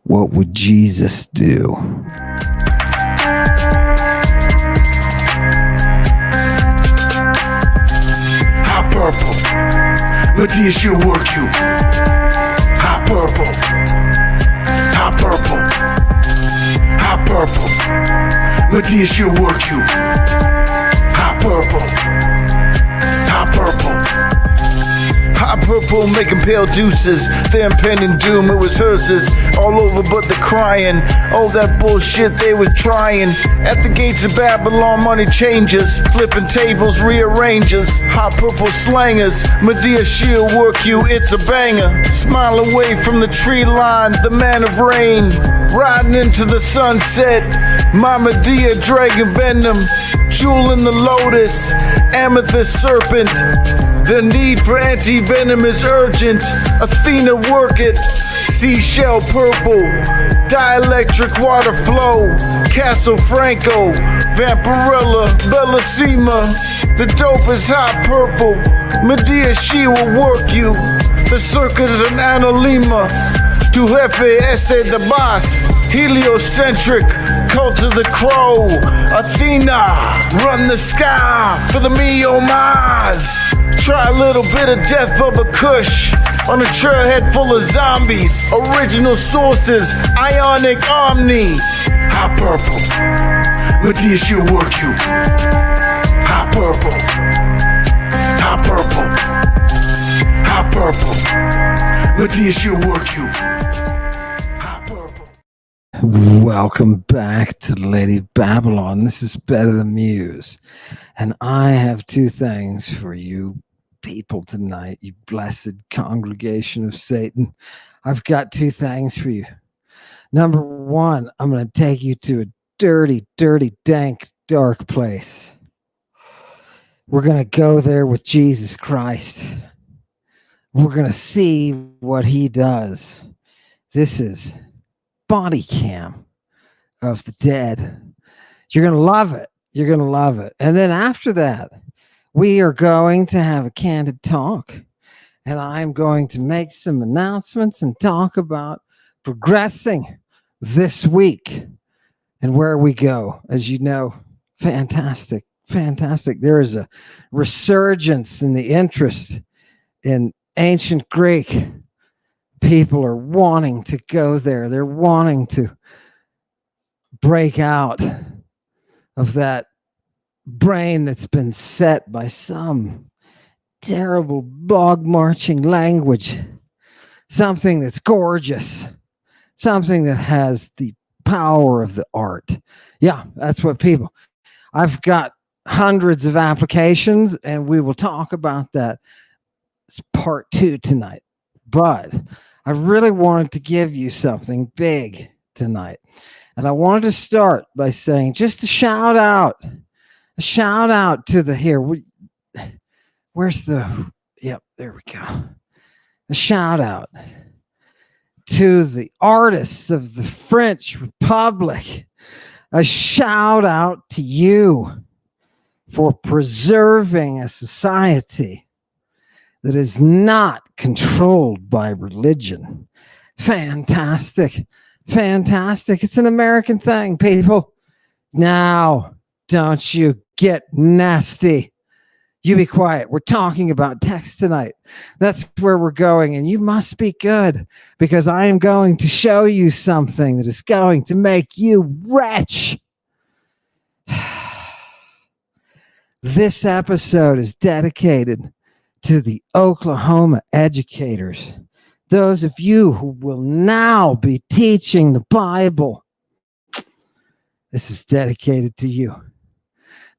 What would Jesus do? Hot purple, Medea, she'll work you. Hot purple, hot purple, hot purple, Medea, she'll work you. Hot purple, hot purple. Hot purple making pale deuces. Their impending doom, it was hearses. All over but the crying. All that bullshit they was trying. At the gates of Babylon, money changes. Flipping tables, rearranges. Hot purple slangers. Medea, she'll work you, it's a banger. Smile away from the tree line, the man of rain. Riding into the sunset. My Medea, dragon venom. Jewel in the lotus. Amethyst serpent. The need for anti-venom is urgent. Athena, work it. Seashell purple. Dielectric water flow. Castle Franco. Vampirella. Bellissima. The dope is hot purple. Medea, she will work you. The circus and Analima. Tu jefe ese the boss. Heliocentric. Cult of the crow. Athena. Run the sky for the Mars. Try a little bit of Death Bubba Kush on a trailhead full of zombies. Original sources, Ionic Omni. Hot purple, Medea, she'll work you. Hot purple, hot purple, hot purple, Medea, she'll work you. Hot purple. Welcome back to Lady Babylon. This is Better Than Muse. And I have two things for you people tonight, you blessed congregation of Satan. I've got two things for you. Number one, I'm going to take you to a dirty, dank, dark place. We're going to go there with Jesus Christ. We're going to see what he does. This is body cam of the dead. You're going to love it. You're going to love it. And then after that, we are going to have a candid talk, and I'm going to make some announcements and talk about progressing this week and where we go. As you know, fantastic. There is a resurgence in the interest in ancient Greek. People are wanting to go there. They're wanting to break out of that brain that's been set by some terrible bog marching language, something that's gorgeous, something that has the power of the art. Yeah, that's what people. I've got hundreds of applications, and we will talk about that. It's part 2 tonight. But I really wanted to give you something big tonight. And I wanted to start by saying just a shout out to the here. Where's the, yep, there we go. A shout out to the artists of the French Republic. A shout out to you for preserving a society that is not controlled by religion. Fantastic. It's an American thing, people. Now, don't you get nasty. You be quiet. We're talking about text tonight. That's where we're going, and you must be good, because I am going to show you something that is going to make you rich. This episode is dedicated to the Oklahoma educators, those of you who will now be teaching the Bible. This is dedicated to you.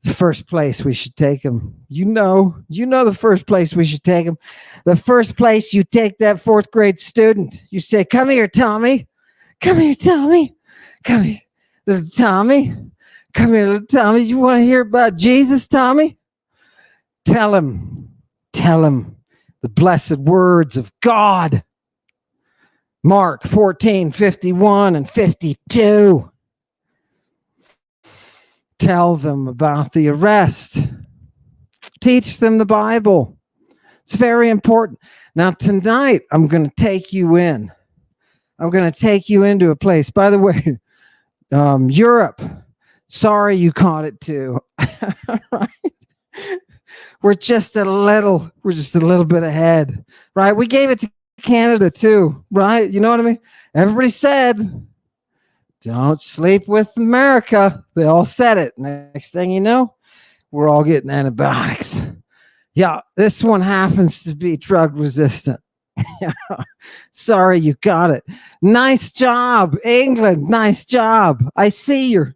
The first place we should take them. You know the first place we should take them. The first place you take that 4th grade student. You say, come here, Tommy. Come here, Tommy. Come here, little Tommy. Come here, little Tommy. You want to hear about Jesus, Tommy? Tell him the blessed words of God. Mark 14:51 and 52. Tell them about the arrest. Teach them the Bible. It's very important. Now, tonight, I'm going to take you in I'm going to take you into a place. By the way, Europe, sorry you caught it too. Right? We're just a little bit ahead, right? We gave it to Canada too, right? You know what I mean? Everybody said, don't sleep with America. They all said it. Next thing you know, we're all getting antibiotics. Yeah, this one happens to be drug resistant. Sorry, you got it. Nice job, England. Nice job. I see your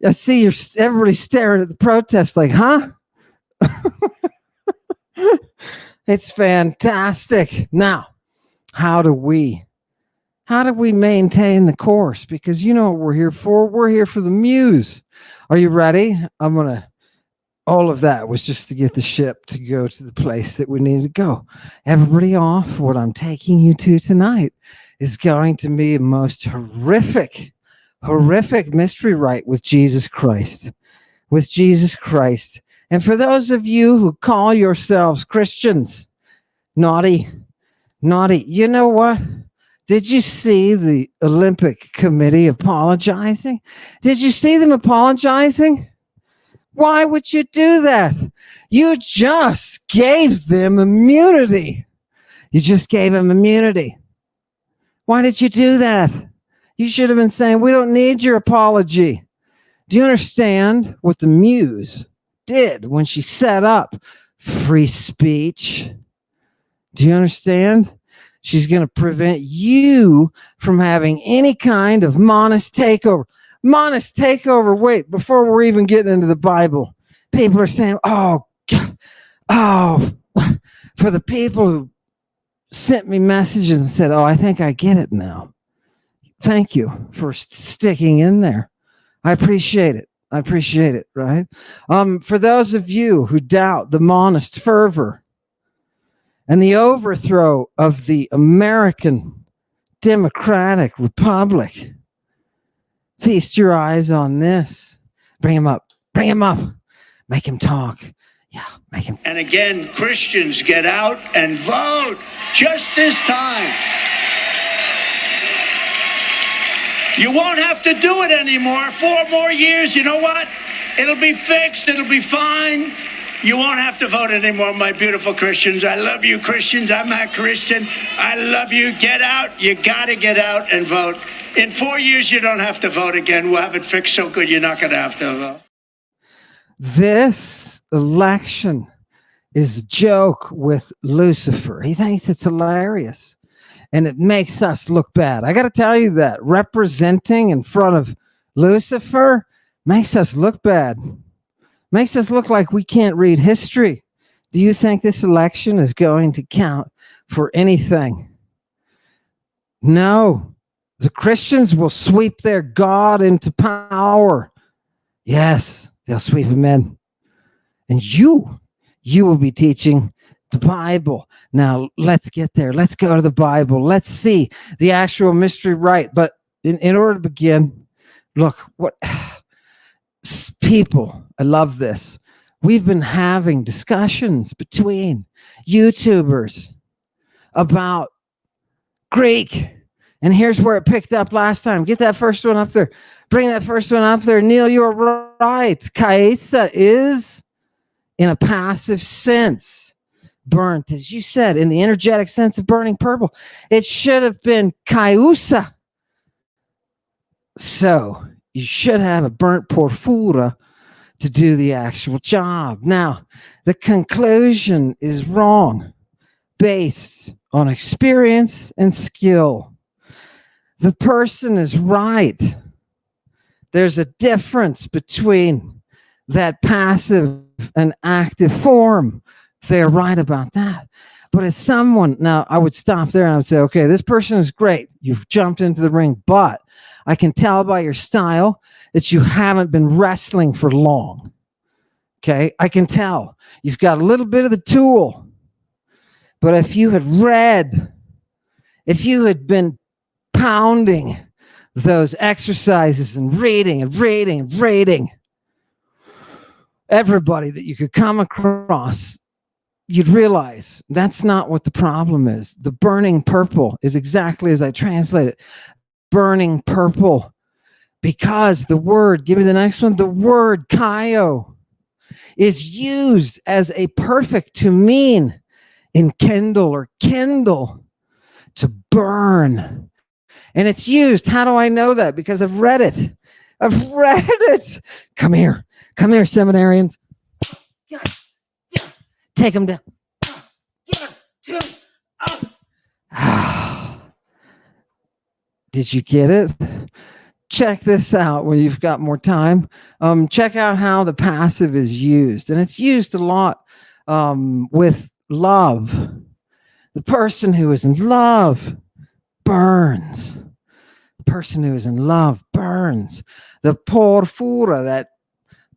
everybody staring at the protest like, huh? It's fantastic. Now, how do we maintain the course? Because you know what we're here for. We're here for the muse. Are you ready? All of that was just to get the ship to go to the place that we need to go. Everybody off. What I'm taking you to tonight is going to be a most horrific mystery rite with Jesus Christ. With Jesus Christ. And for those of you who call yourselves Christians, naughty, you know what? Did you see the Olympic Committee apologizing? Did you see them apologizing? Why would you do that? You just gave them immunity. You just gave them immunity. Why did you do that? You should have been saying, we don't need your apology. Do you understand what the muse did when she set up free speech? Do you understand? She's going to prevent you from having any kind of monist takeover. Monist takeover. Wait, before we're even getting into the Bible, people are saying, oh, for the people who sent me messages and said, oh, I think I get it now. Thank you for sticking in there. I appreciate it. Right? For those of you who doubt the monist fervor and the overthrow of the American Democratic Republic, feast your eyes on this. Bring him up. Make him talk. Yeah, make him. And again, Christians, get out and vote just this time. You won't have to do it anymore. 4 more years, you know what? It'll be fixed. It'll be fine. You won't have to vote anymore, my beautiful Christians. I love you, Christians. I'm a Christian. I love you. Get out. You got to get out and vote. In 4 years, you don't have to vote again. We'll have it fixed so good you're not going to have to vote. This election is a joke with Lucifer. He thinks it's hilarious. And it makes us look bad. I got to tell you that. Representing in front of Lucifer makes us look bad. Makes us look like we can't read history. Do you think this election is going to count for anything? No. The Christians will sweep their God into power. Yes, they'll sweep him in. And you will be teaching the Bible. Now, let's get there. Let's go to the Bible. Let's see the actual mystery rite. But in order to begin, look, what people, I love this. We've been having discussions between YouTubers about Greek. And here's where it picked up last time. Get that first one up there. Bring that first one up there. Neil, you're right. Kaisa is in a passive sense. Burnt, as you said, in the energetic sense of burning purple. It should have been Kaiusa. So you should have a burnt porphyra to do the actual job. Now, the conclusion is wrong, based on experience and skill. The person is right. There's a difference between that passive and active form. They're right about that. But as someone, now I would stop there and I would say, okay, this person is great. You've jumped into the ring, but I can tell by your style that you haven't been wrestling for long. Okay, I can tell. You've got a little bit of the tool. But if you had read, if you had been pounding those exercises and reading, everybody that you could come across you'd realize that's not what the problem is. The burning purple is exactly as I translate it. Burning purple. Because the word, give me the next one, the word kaio is used as a perfect to mean enkindle or kindle, to burn. And it's used. How do I know that? Because I've read it. I've read it. Come here, seminarians. Take them down. Did you get it? Check this out when you've got more time. Check out how the passive is used. And it's used a lot with love. The person who is in love burns. The person who is in love burns. The porfura, that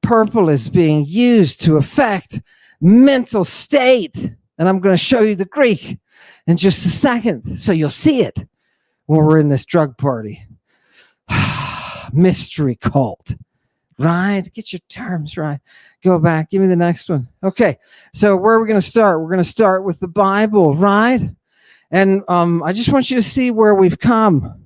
purple, is being used to affect mental state. And I'm going to show you the Greek in just a second, so you'll see it when we're in this drug party. Mystery cult, right? Get your terms right. Go back. Give me the next one. Okay. So where are we going to start? We're going to start with the Bible, right? And I just want you to see where we've come.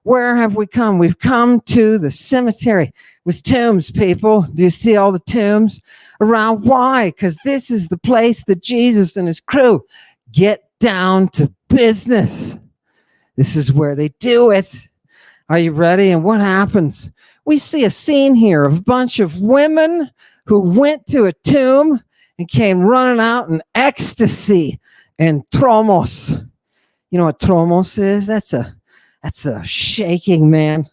Where have we come? We've come to the cemetery with tombs, people. Do you see all the tombs around? Why? Because this is the place that Jesus and his crew get down to business. This is where they do it. Are you ready? And what happens? We see a scene here of a bunch of women who went to a tomb and came running out in ecstasy and tromos. You know what tromos is? That's a shaking, man.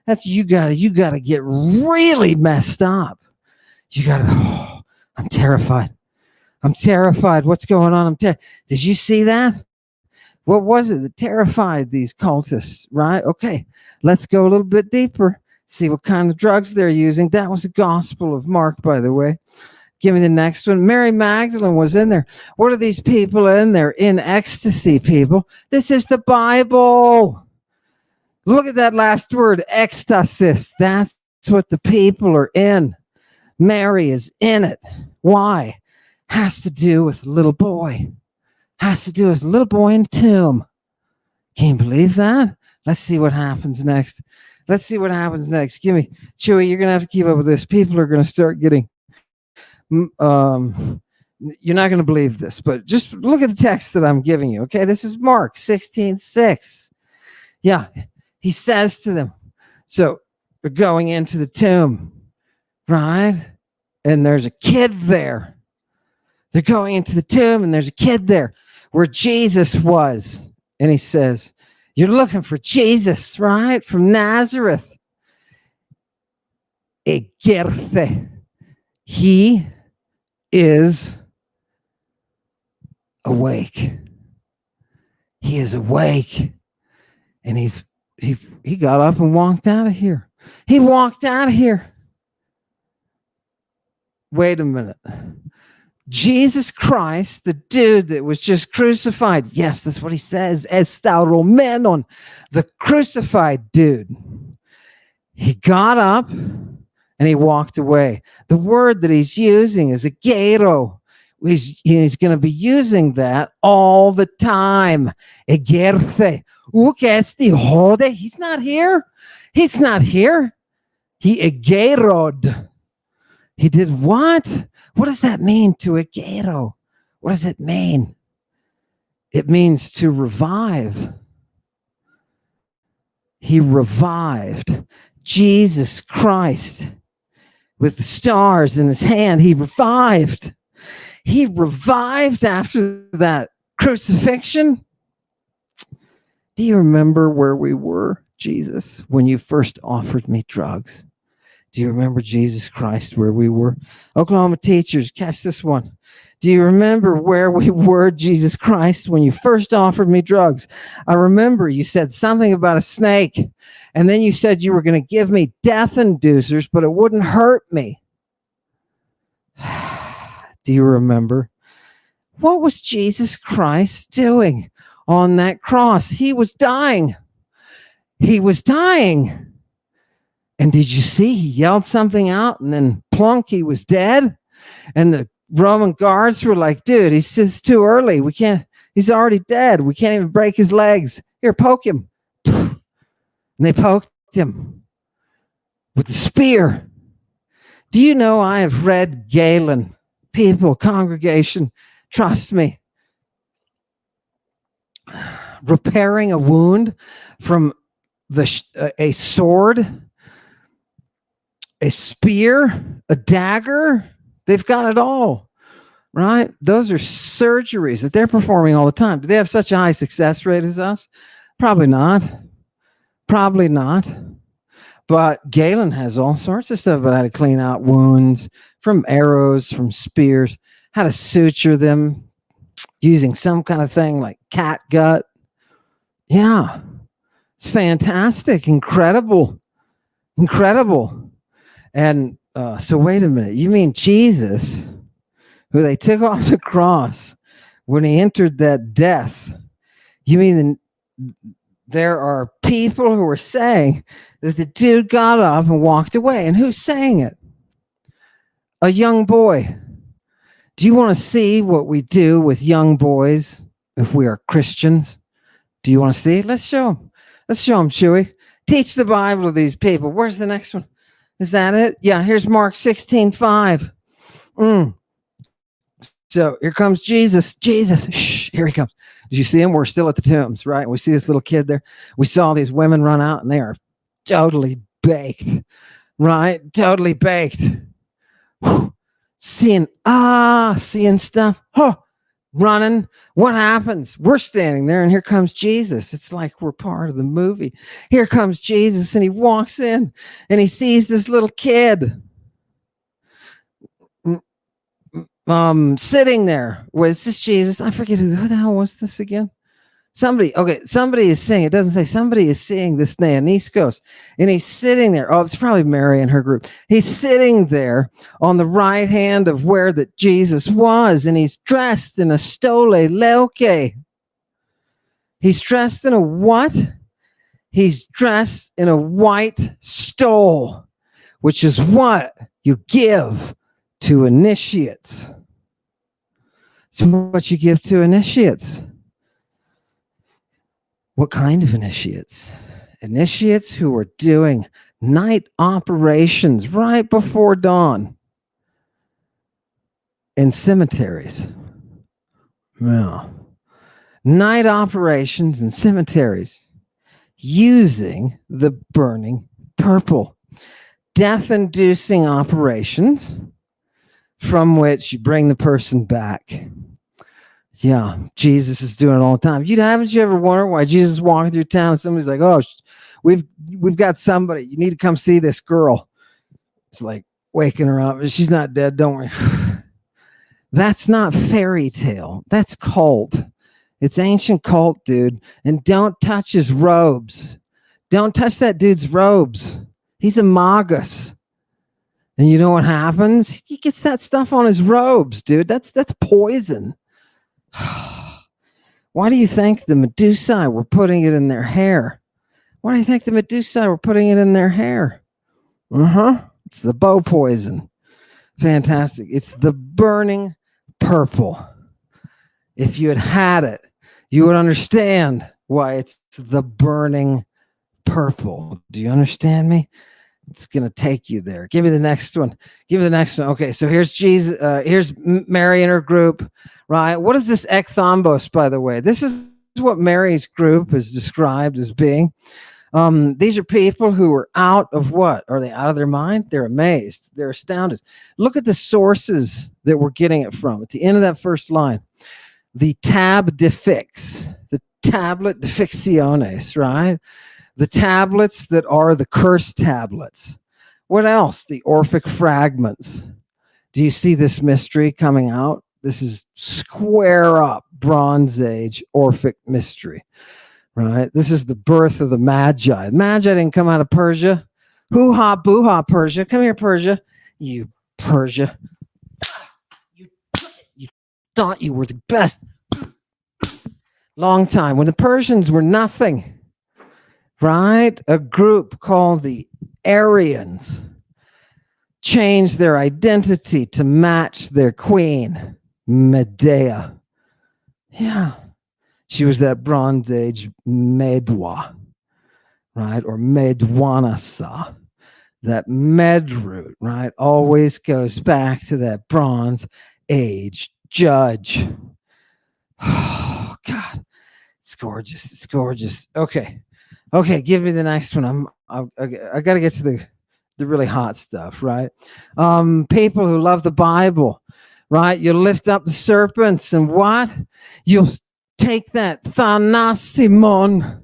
That's you gotta get really messed up. I'm terrified. What's going on? Did you see that? What was it that terrified these cultists, right? Okay, let's go a little bit deeper. See what kind of drugs they're using. That was the Gospel of Mark, by the way. Give me the next one. Mary Magdalene was in there. What are these people in there? In ecstasy, people. This is the Bible. Look at that last word, ecstasis. That's what the people are in. Mary is in it. Why? Has to do with a little boy. Has to do with a little boy in a tomb. Can you believe that? Let's see what happens next. Give me, Chewy, you're going to have to keep up with this. People are going to start getting, you're not going to believe this, but just look at the text that I'm giving you, okay? This is Mark 16:6. Yeah, he says to them, so they're going into the tomb, right? And there's a kid there. They're going into the tomb and there's a kid there where Jesus was. And he says, you're looking for Jesus, right? From Nazareth. Egerthe. He is awake. He is awake. And he got up and walked out of here. He walked out of here. Wait a minute. Jesus Christ, the dude that was just crucified. Yes, that's what he says. Estauromenon, the crucified dude. He got up and he walked away. The word that he's using is egero. He's going to be using that all the time. Egerthe. He's not here. He's not here. He egerod. He did what? What does that mean, to egero? What does it mean? It means to revive. He revived Jesus Christ with the stars in his hand. He revived. He revived after that crucifixion. Do you remember where we were, Jesus, when you first offered me drugs? Do you remember, Jesus Christ, where we were? Oklahoma teachers, catch this one. Do you remember where we were, Jesus Christ, when you first offered me drugs? I remember you said something about a snake, and then you said you were going to give me death inducers, but it wouldn't hurt me. Do you remember? What was Jesus Christ doing on that cross? He was dying. He was dying. And did you see he yelled something out and then plunk, he was dead? And the Roman guards were like, dude, he's just too early. We can't, he's already dead. We can't even break his legs. Here, poke him. And they poked him with the spear. Do you know I have read Galen? People, congregation, trust me. Repairing a wound from a sword, a spear, a dagger, they've got it all, right? Those are surgeries that they're performing all the time. Do they have such a high success rate as us? Probably not. Probably not. But Galen has all sorts of stuff about how to clean out wounds from arrows, from spears, how to suture them using some kind of thing like cat gut. Yeah, it's fantastic, incredible. And so wait a minute, you mean Jesus, who they took off the cross when he entered that death, you mean there are people who are saying that the dude got up and walked away? And who's saying it? A young boy. Do you want to see what we do with young boys if we are Christians? Do you want to see? Let's show them. Let's show them, Chewy. Teach the Bible to these people. Where's the next one? Is that it? Yeah, here's Mark 16:5. So here comes Jesus. Jesus, shh, here he comes. Did you see him? We're still at the tombs, right? We see this little kid there. We saw these women run out, and they are totally baked, right? Totally baked. Whew. Seeing stuff. Huh. Running. What happens? We're standing there, and here comes Jesus. It's like we're part of the movie. Here comes Jesus, and he walks in, and he sees this little kid sitting there. Was this Jesus? I forget who the hell was this again. Somebody is seeing. It doesn't say somebody is seeing this Neaniscos, and he's sitting there. Oh, it's probably Mary and her group. He's sitting there on the right hand of where that Jesus was, and he's dressed in a stole leuke. He's dressed in a what? He's dressed in a white stole, which is what you give to initiates. So what you give to initiates. What kind of initiates? Initiates who are doing night operations right before dawn in cemeteries. Yeah. Night operations in cemeteries using the burning purple. Death-inducing operations from which you bring the person back. Yeah, Jesus is doing it all the time. Haven't you ever wondered why Jesus is walking through town and somebody's like, oh, we've got somebody. You need to come see this girl. It's like waking her up. She's not dead. Don't worry. That's not fairy tale. That's cult. It's ancient cult, dude. And don't touch his robes. Don't touch that dude's robes. He's a magus. And you know what happens? He gets that stuff on his robes, dude. That's poison. Why do you think the Medusae were putting it in their hair? Why do you think the Medusae were putting it in their hair? It's the bow poison. Fantastic. It's the burning purple. If you had it, you would understand why it's the burning purple. Do you understand me? It's going to take you there. Give me the next one. Okay, so here's Jesus. Here's Mary and her group, right? What is this ekthambos, by the way? This is what Mary's group is described as being. These are people who are out of what? Are they out of their mind? They're amazed. They're astounded. Look at the sources that we're getting it from. At the end of that first line, the tab de fix, the tablet de ficciones, right? The tablets that are the curse tablets. What else? The Orphic fragments. Do you see this mystery coming out? This is square up Bronze Age Orphic mystery, right? This is the birth of the Magi. Magi didn't come out of Persia. Hoo-ha, boo-ha, Persia. Come here, Persia. You Persia. You thought you were the best. Long time. When the Persians were nothing. Right? A group called the Aryans changed their identity to match their queen, Medea. Yeah. She was that Bronze Age Medwa, right? Or Medwanasa. That med root, right? Always goes back to that Bronze Age judge. Oh, God. It's gorgeous. It's gorgeous. Okay. Okay, give me the next one. I got to get to the really hot stuff, right? People who love the Bible, right? You lift up the serpents and what? You'll take that Thanasimon.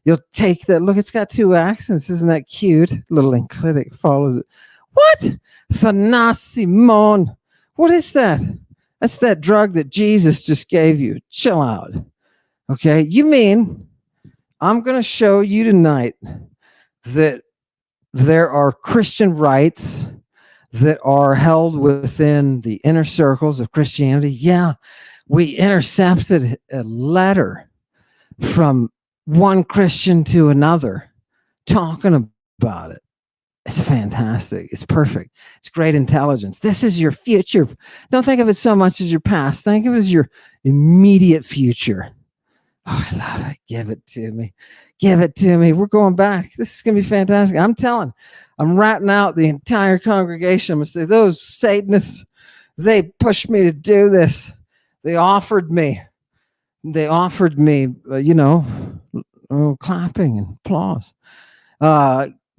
You'll take that. Look, it's got two accents. Isn't that cute? Little enclitic follows it. What? Thanasimon. What is that? That's that drug that Jesus just gave you. Chill out. Okay, you mean I'm going to show you tonight that there are Christian rights that are held within the inner circles of Christianity. Yeah, we intercepted a letter from one Christian to another talking about it. It's fantastic. It's perfect. It's great intelligence. This is your future. Don't think of it so much as your past. Think of it as your immediate future. Oh, I love it. Give it to me. Give it to me. We're going back. This is going to be fantastic. I'm ratting out the entire congregation. I'm going to say, those Satanists, they pushed me to do this. They offered me, clapping and applause.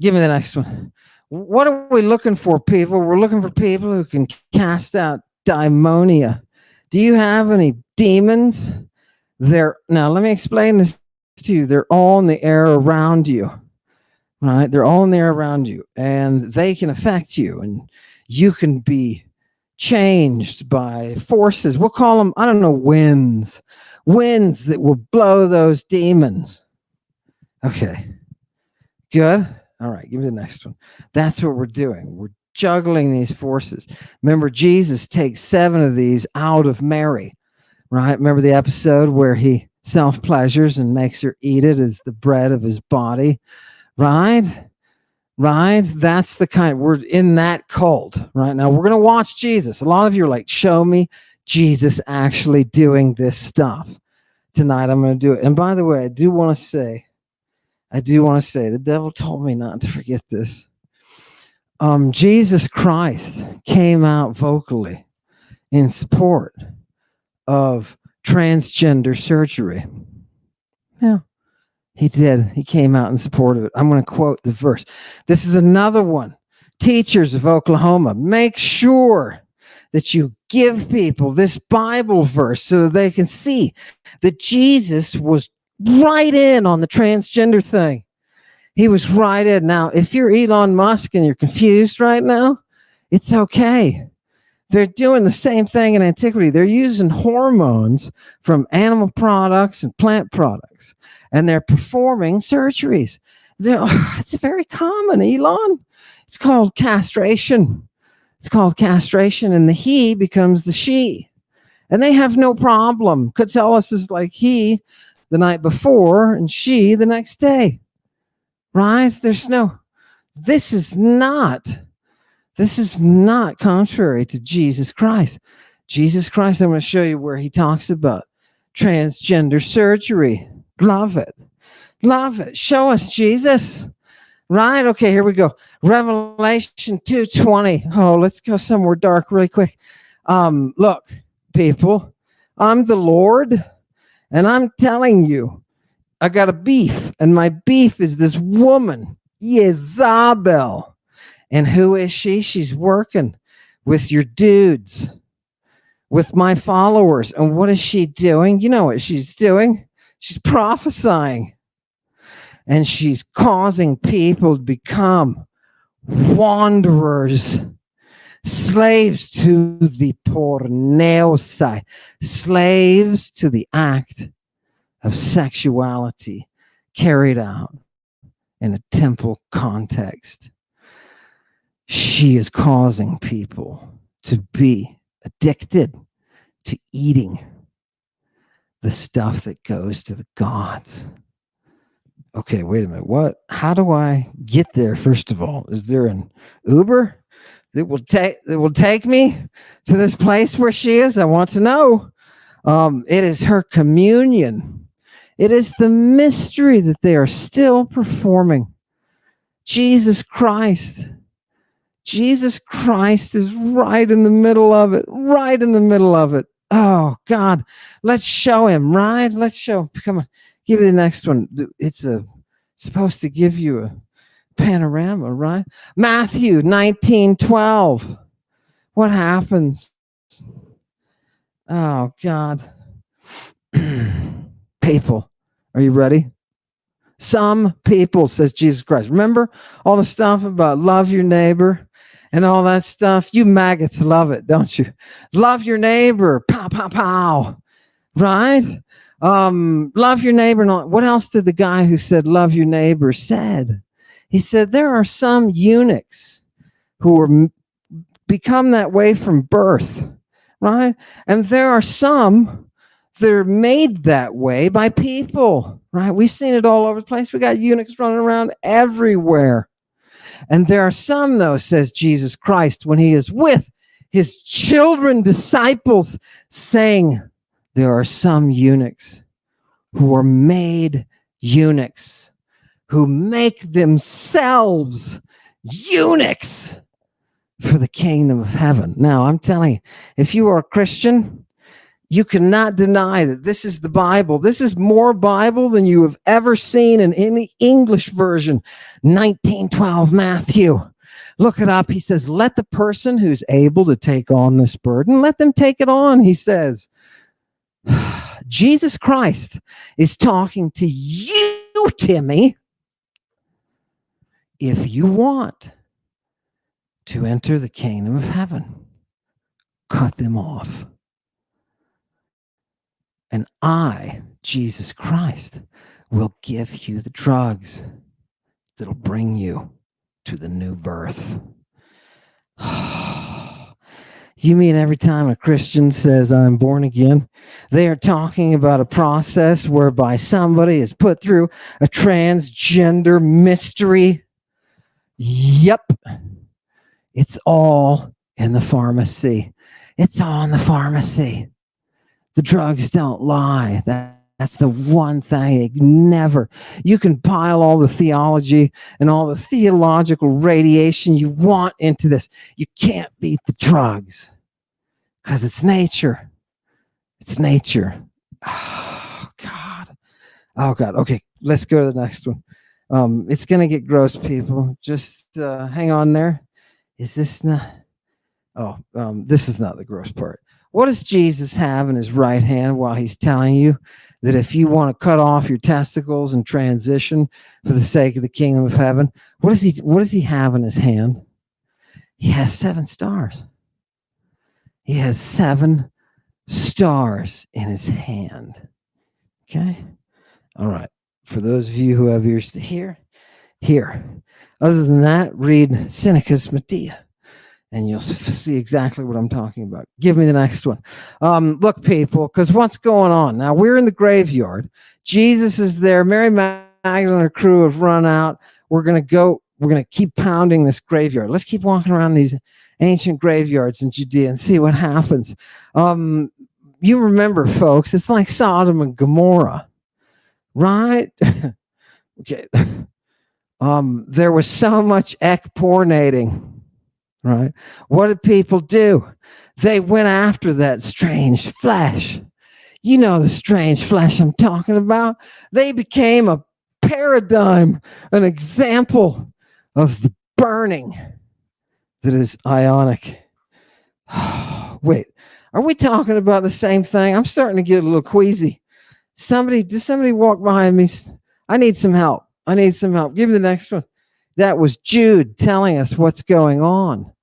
Give me the next one. What are we looking for, people? We're looking for people who can cast out daimonia. Do you have any demons? Now let me explain this to you. They're all in the air around you, right? They're all in the air around you, and they can affect you, and you can be changed by forces. We'll call them, I don't know, winds that will blow those demons. Okay, good. All right, give me the next one. That's what we're doing. We're juggling these forces. Remember, Jesus takes 7 of these out of Mary. Right? Remember the episode where he self-pleasures and makes her eat it as the bread of his body? Right? Right? That's the kind, we're in that cult. Right? Now, we're going to watch Jesus. A lot of you are like, show me Jesus actually doing this stuff. Tonight, I'm going to do it. And by the way, I do want to say, the devil told me not to forget this. Jesus Christ came out vocally in support of transgender surgery. Yeah, he did. He came out in support of it. I'm going to quote the verse. This is another one. Teachers of Oklahoma, make sure that you give people this Bible verse so that they can see that Jesus was right in on the transgender thing. He was right in. Now, if you're Elon Musk and you're confused right now, it's okay. They're doing the same thing in antiquity. They're using hormones from animal products and plant products, and they're performing surgeries. It's very common, Elon. It's called castration. It's called castration, and the he becomes the she. And they have no problem. Catullus is like he the night before and she the next day. Right? This is not contrary to Jesus Christ. Jesus Christ, I'm going to show you where he talks about transgender surgery. Love it. Love it. Show us, Jesus. Right? Okay, here we go. Revelation 2:20. Oh, let's go somewhere dark really quick. Look, people, I'm the Lord, and I'm telling you, I got a beef, and my beef is this woman, Jezebel. And who is she? She's working with your dudes, with my followers. And what is she doing? You know what she's doing? She's prophesying. And she's causing people to become wanderers, slaves to the porneosai, slaves to the act of sexuality carried out in a temple context. She is causing people to be addicted to eating the stuff that goes to the gods. Okay, wait a minute. What? How do I get there, first of all? Is there an Uber? that will take me to this place where she is? I want to know. It is her communion. It is the mystery that they are still performing. Jesus Christ. Jesus Christ is right in the middle of it. Right in the middle of it. Oh, God. Let's show him, right? Let's show him. Come on. Give me the next one. It's supposed to give you a panorama, right? Matthew 19:12. What happens? Oh, God. People, are you ready? Some people, says Jesus Christ. Remember all the stuff about love your neighbor and all that stuff? You maggots love it, don't you? Love your neighbor. Pow, pow, pow. Right? Love your neighbor. And all. What else did the guy who said love your neighbor said? He said there are some eunuchs who are become that way from birth, right? And there are some that are made that way by people, right? We've seen it all over the place. We got eunuchs running around everywhere. And there are some, though, says Jesus Christ, when he is with his children, disciples, saying, there are some eunuchs who are made eunuchs, who make themselves eunuchs for the kingdom of heaven. Now, I'm telling you, if you are a Christian, you cannot deny that this is the Bible. This is more Bible than you have ever seen in any English version. 19:12 Matthew. Look it up. He says, let the person who's able to take on this burden, let them take it on, he says. Jesus Christ is talking to you, Timmy. If you want to enter the kingdom of heaven, cut them off. And I, Jesus Christ, will give you the drugs that'll bring you to the new birth. You mean every time a Christian says, I'm born again, they are talking about a process whereby somebody is put through a transgender mystery? Yep. It's all in the pharmacy. It's all in the pharmacy. The drugs don't lie. That's the one thing. Never. You can pile all the theology and all the theological radiation you want into this. You can't beat the drugs because it's nature. It's nature. Oh, God. Oh, God. Okay, let's go to the next one. It's going to get gross, people. Just hang on there. Is this not? Oh, this is not the gross part. What does Jesus have in his right hand while he's telling you that if you want to cut off your testicles and transition for the sake of the kingdom of heaven, what does he have in his hand? He has 7 stars. He has 7 stars in his hand. Okay? All right. For those of you who have ears to hear, hear. Other than that, read Seneca's Medea, and you'll see exactly what I'm talking about. Give me the next one. Look, people, because what's going on? Now, we're in the graveyard. Jesus is there. Mary Magdalene and her crew have run out. We're going to keep pounding this graveyard. Let's keep walking around these ancient graveyards in Judea and see what happens. You remember, folks, it's like Sodom and Gomorrah, right? Okay. There was so much ekpornating. Right? What did people do? They went after that strange flesh. You know the strange flesh I'm talking about. They became a paradigm, an example of the burning that is ionic. Wait, are we talking about the same thing? I'm starting to get a little queasy. Did somebody walk behind me? I need some help. Give me the next one. That was Jude telling us what's going on.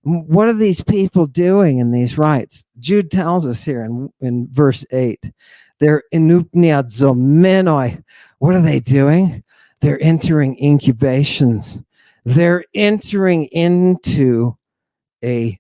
What are these people doing in these rites? Jude tells us here in verse 8. They're enupniazomenoi. What are they doing? They're entering incubations. They're entering into an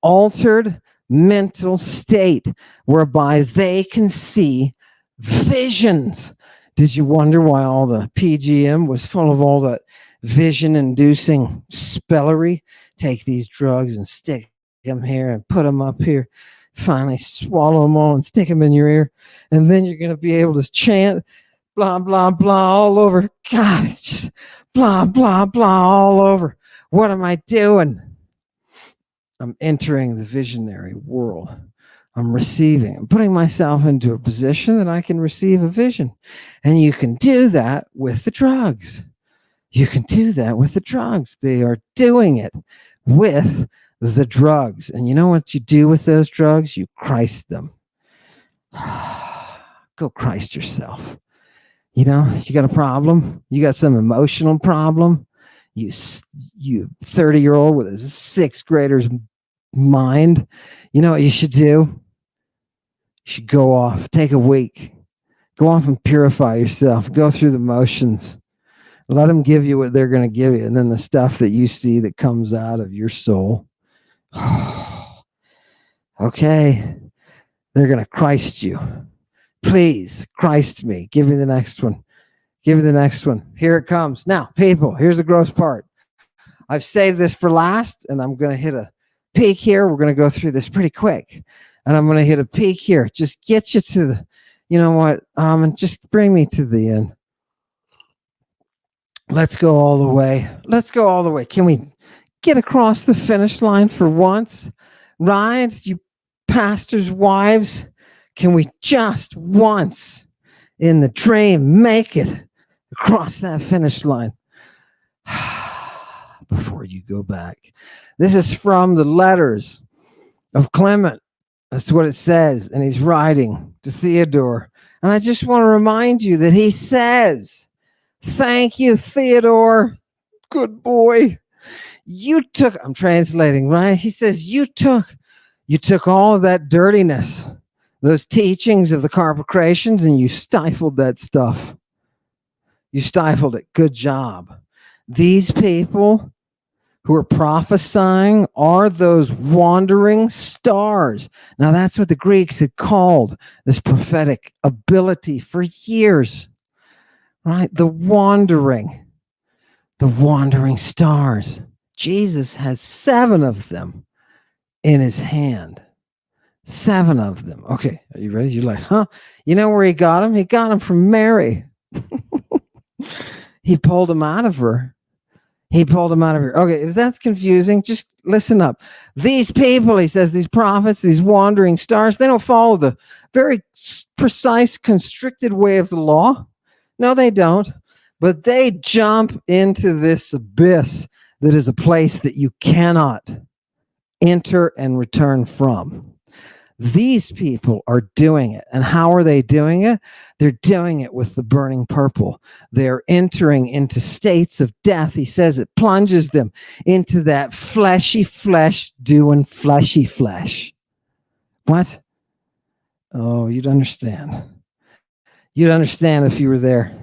altered mental state whereby they can see visions. Did you wonder why all the PGM was full of all that vision-inducing spellery? take these drugs and stick them here and put them up here. Finally, swallow them all and stick them in your ear. And then you're going to be able to chant blah, blah, blah all over. God, it's just blah, blah, blah all over. What am I doing? I'm entering the visionary world. I'm receiving. I'm putting myself into a position that I can receive a vision. And you can do that with the drugs. You can do that with the drugs. They are doing it with the drugs. And you know what you do with those drugs? You Christ them. Go Christ yourself. You know, you got a problem. You got some emotional problem. You 30-year-old with a sixth grader's mind. You know what you should do? You should go off. Take a week. Go off and purify yourself. Go through the motions. Let them give you what they're going to give you. And then the stuff that you see that comes out of your soul. Okay. They're going to Christ you. Please, Christ me. Give me the next one. Give me the next one. Here it comes. Now, people, here's the gross part. I've saved this for last, and I'm going to hit a peak here. We're going to go through this pretty quick. And I'm going to hit a peak here. Just get you to the, you know what? And just bring me to the end. Let's go all the way. Let's go all the way. Can we get across the finish line for once? Right? You pastors' wives, can we just once in the dream make it across that finish line before you go back? This is from the letters of Clement. That's what it says. And he's writing to Theodore. And I just want to remind you that he says, thank you, Theodore. Good boy. You took, I'm translating, right? He says, you took all of that dirtiness, those teachings of the Carpocratians, and you stifled that stuff. You stifled it. Good job. These people who are prophesying are those wandering stars. Now, that's what the Greeks had called this prophetic ability for years, right? The wandering stars. Jesus has 7 of them in his hand. 7 of them. Okay, are you ready? You're like, huh? You know where he got them? He got them from Mary. He pulled them out of her. Okay, if that's confusing, just listen up. These people, he says, these prophets, these wandering stars, they don't follow the very precise, constricted way of the law. No, they don't. But they jump into this abyss that is a place that you cannot enter and return from. These people are doing it. And how are they doing it? They're doing it with the burning purple. They're entering into states of death. He says it plunges them into that fleshy flesh doing fleshy flesh. What? Oh, you'd understand. You'd understand if you were there.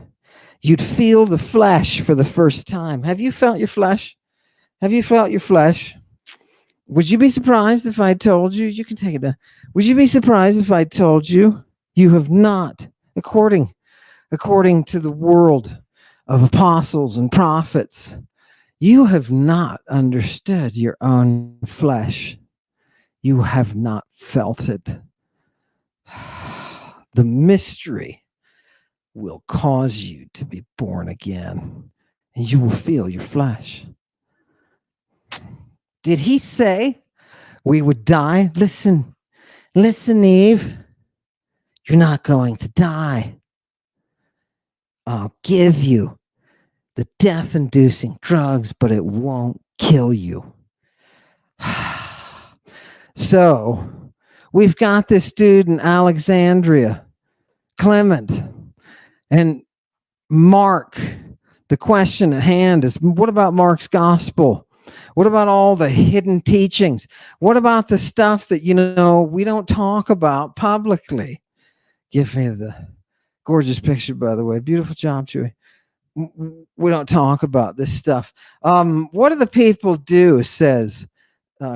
You'd feel the flesh for the first time. Have you felt your flesh? Have you felt your flesh? Would you be surprised if I told you? You can take it down. Would you be surprised if I told you you have not, according to the world of apostles and prophets, you have not understood your own flesh. You have not felt it. The mystery will cause you to be born again, and you will feel your flesh. Did he say we would die? Listen, Eve. You're not going to die. I'll give you the death-inducing drugs, but it won't kill you. So, we've got this dude in Alexandria, Clement, and Mark. The question at hand is, what about Mark's gospel? What about all the hidden teachings? What about the stuff that, we don't talk about publicly? Give me the gorgeous picture, by the way. Beautiful job, Chewy. We don't talk about this stuff. What do the people do, says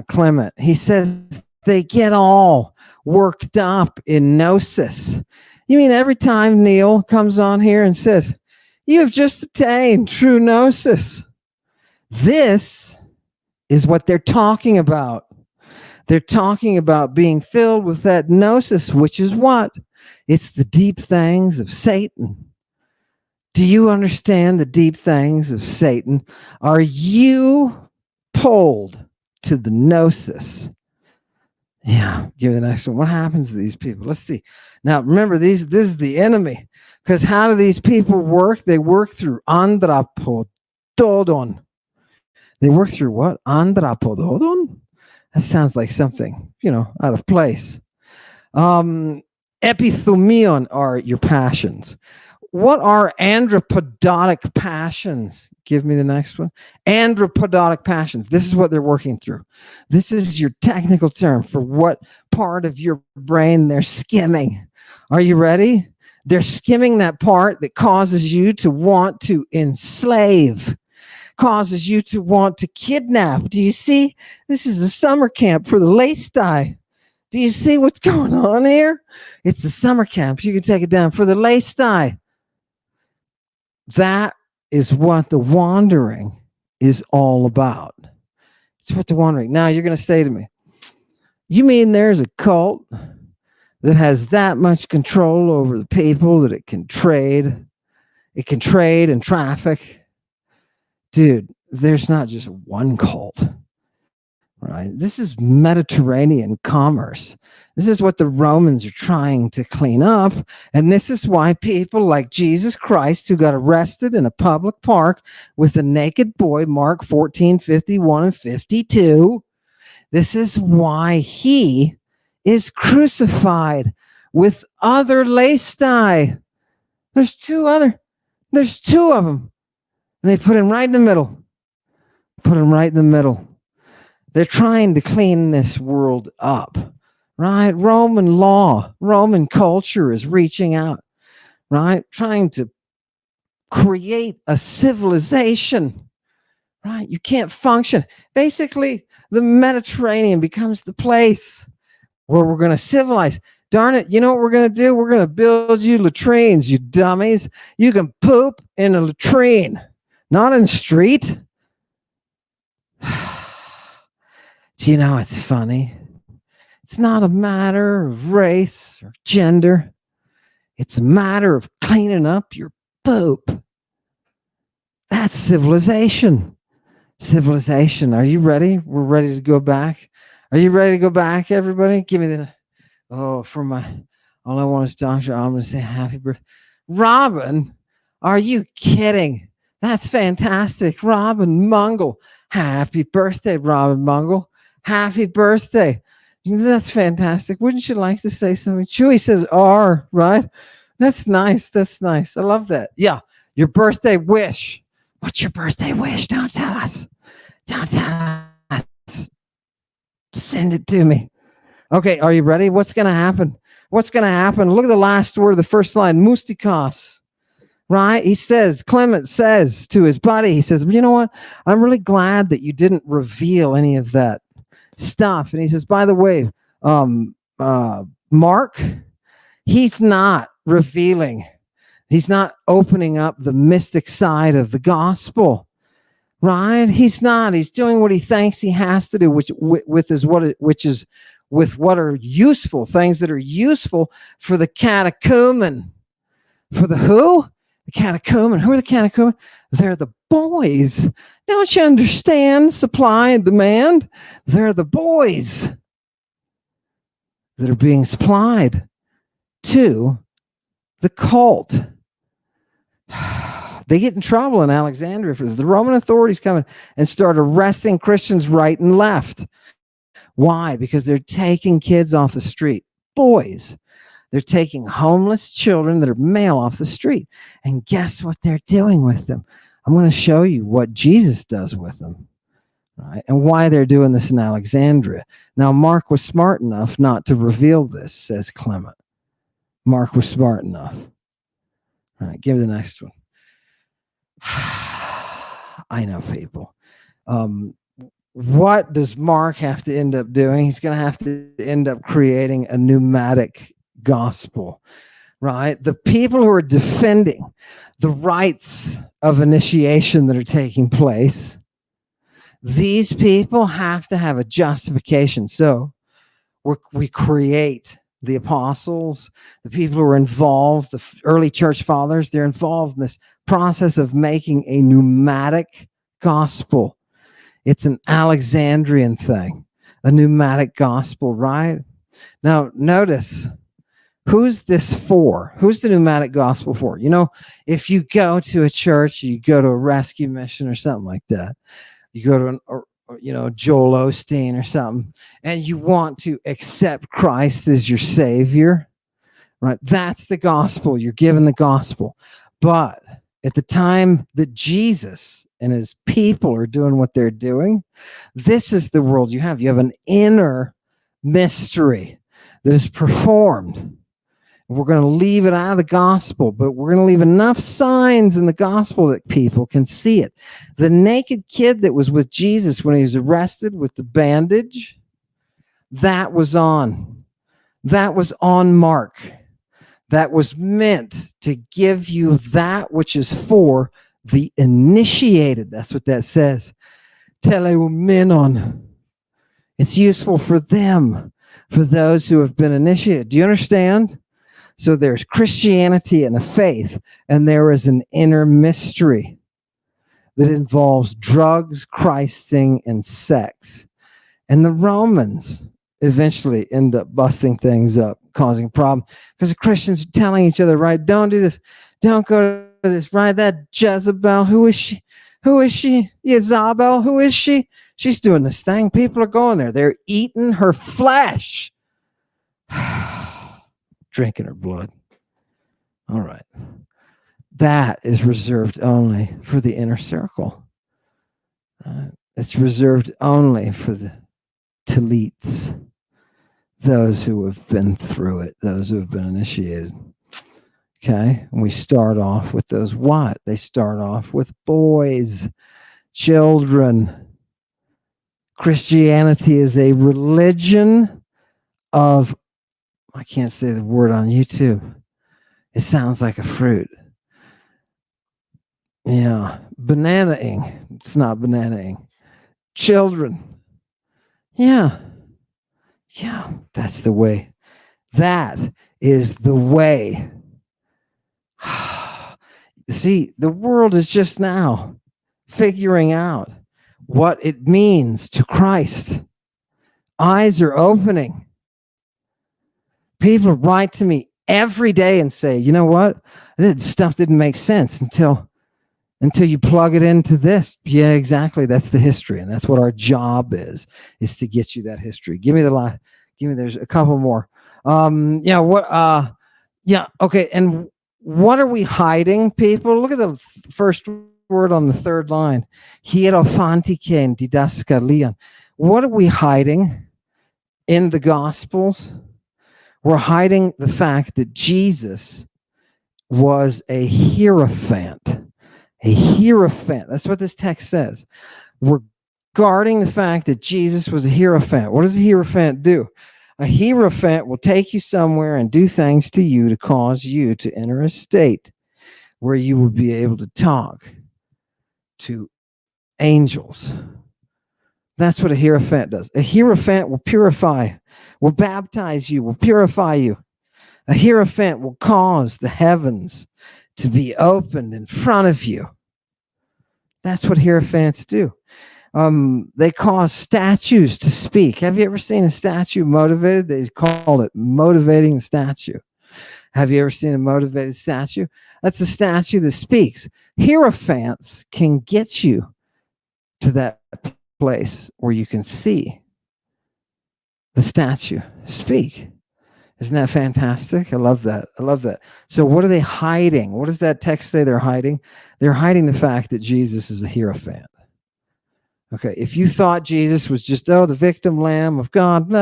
Clement. He says they get all worked up in gnosis. You mean every time Neil comes on here and says, you have just attained true gnosis. This is what they're talking about. They're talking about being filled with that gnosis, which is what? It's the deep things of Satan. Do you understand the deep things of Satan? Are you pulled to the gnosis? Yeah, give me the next one. What happens to these people? Let's see. Now, remember, this is the enemy. Because how do these people work? They work through andrapododon. They work through what? Andrapododon? That sounds like something, out of place. Epithumion are your passions. What are andropodotic passions? Give me the next one. Andropodotic passions. This is what they're working through. This is your technical term for what part of your brain they're skimming. Are you ready? They're skimming that part that causes you to want to enslave, causes you to want to kidnap. Do you see? This is a summer camp for the Lace-Dye. Do you see what's going on here? It's a summer camp. You can take it down for the Lace-Dye. That is what the wandering is all about. It's what the wandering. Now you're going to say to me, you mean there's a cult that has that much control over the people that it can trade and traffic? Dude, there's not just one cult, right? This is Mediterranean commerce. This is what the Romans are trying to clean up. And this is why people like Jesus Christ, who got arrested in a public park with a naked boy, Mark 14, 51 and 52, this is why he is crucified with other Lace-Dye. There's two of them. And they put him right in the middle. They're trying to clean this world up, right? Roman law, Roman culture is reaching out, right? Trying to create a civilization, right? You can't function. Basically, the Mediterranean becomes the place where we're going to civilize. Darn it, you know what we're going to do? We're going to build you latrines, you dummies. You can poop in a latrine, not in the street. Do you know it's funny? It's not a matter of race or gender. It's a matter of cleaning up your poop. That's civilization. Civilization. Are you ready? We're ready to go back. Are you ready to go back, everybody? Give me the... Oh, for my... All I want is Dr. I'm going to say happy birthday. Robin, are you kidding? That's fantastic. Robin Mungle. Happy birthday, Robin Mungle. Happy birthday. That's fantastic. Wouldn't you like to say something? Chewy says R, right? That's nice. I love that. Yeah. Your birthday wish. What's your birthday wish? Don't tell us. Send it to me. Okay. Are you ready? What's going to happen? Look at the last word, the first line, mustikos. Right? He says, Clement says to his buddy, he says, you know what? I'm really glad that you didn't reveal any of that stuff. And he says, by the way, Mark, he's not revealing. He's not opening up the mystic side of the gospel. Right? He's not. He's doing what he thinks he has to do, which is with what are useful, things that are useful for the catechumen. For the who? The catechumen. Who are the catechumen? They're the boys. Don't you understand supply and demand? They're the boys that are being supplied to the cult. They get in trouble in Alexandria because the Roman authorities come in and start arresting Christians right and left. Why? Because they're taking kids off the street. Boys. They're taking homeless children that are male off the street. And guess what they're doing with them? I'm going to show you what Jesus does with them. Right? And why they're doing this in Alexandria. Now, Mark was smart enough not to reveal this, says Clement. Mark was smart enough. All right, give me the next one. I know people. What does Mark have to end up doing? He's going to have to end up creating a pneumatic gospel, right? The people who are defending the rites of initiation that are taking place, These people have to have a justification. So we create the apostles, the people who are involved, the early church fathers, they're involved in this process of making a pneumatic gospel. It's an Alexandrian thing, a pneumatic gospel, right? Now, notice, who's this for? Who's the pneumatic gospel for? You know, if you go to a church, you go to a rescue mission or something like that, you go to Joel Osteen or something, and you want to accept Christ as your savior, right? That's the gospel. You're given the gospel. But at the time that Jesus and his people are doing what they're doing, this is the world you have. You have an inner mystery that is performed. We're going to leave it out of the gospel, but we're going to leave enough signs in the gospel that people can see it. The naked kid that was with Jesus when he was arrested with the bandage, that was on. That was on Mark. That was meant to give you that which is for the initiated. That's what that says. Teleumenon. It's useful for them, for those who have been initiated. Do you understand? So there's Christianity and a faith, and there is an inner mystery that involves drugs, Christing, and sex. And the Romans eventually end up busting things up, causing problems, because the Christians are telling each other, right, don't do this, don't go to this, right, that Jezebel, who is she? Who is she? Jezebel, who is she? She's doing this thing. People are going there. They're eating her flesh. Drinking her blood. All right. That is reserved only for the inner circle. It's reserved only for the talites, those who have been through it, those who have been initiated. Okay? And we start off with those what? They start off with boys, children. Christianity is a religion of, I can't say the word on YouTube. It sounds like a fruit. Yeah. Banana-ing. It's not banana-ing. Children. Yeah. Yeah. That's the way. That is the way. See, the world is just now figuring out what it means to Christ. Eyes are opening. People write to me every day and say, you know what? This stuff didn't make sense until you plug it into this. Yeah, exactly. That's the history. And that's what our job is to get you that history. Give me there's a couple more. Okay. And what are we hiding, people? Look at the first word on the third line. Hierophantiken didaskalion. What are we hiding in the Gospels? We're hiding the fact that Jesus was a hierophant. A hierophant. That's what this text says. We're guarding the fact that Jesus was a hierophant. What does a hierophant do? A hierophant will take you somewhere and do things to you to cause you to enter a state where you will be able to talk to angels. That's what a hierophant does. A hierophant will purify, will baptize you, will purify you. A hierophant will cause the heavens to be opened in front of you. That's what hierophants do. They cause statues to speak. Have you ever seen a statue motivated? They call it motivating the statue. Have you ever seen a motivated statue? That's a statue that speaks. Hierophants can get you to that place where you can see the statue speak. Isn't that fantastic? I love that. I love that. So what are they hiding? What does that text say they're hiding? They're hiding the fact that Jesus is a hierophant. Okay, if you thought Jesus was just, the victim lamb of God,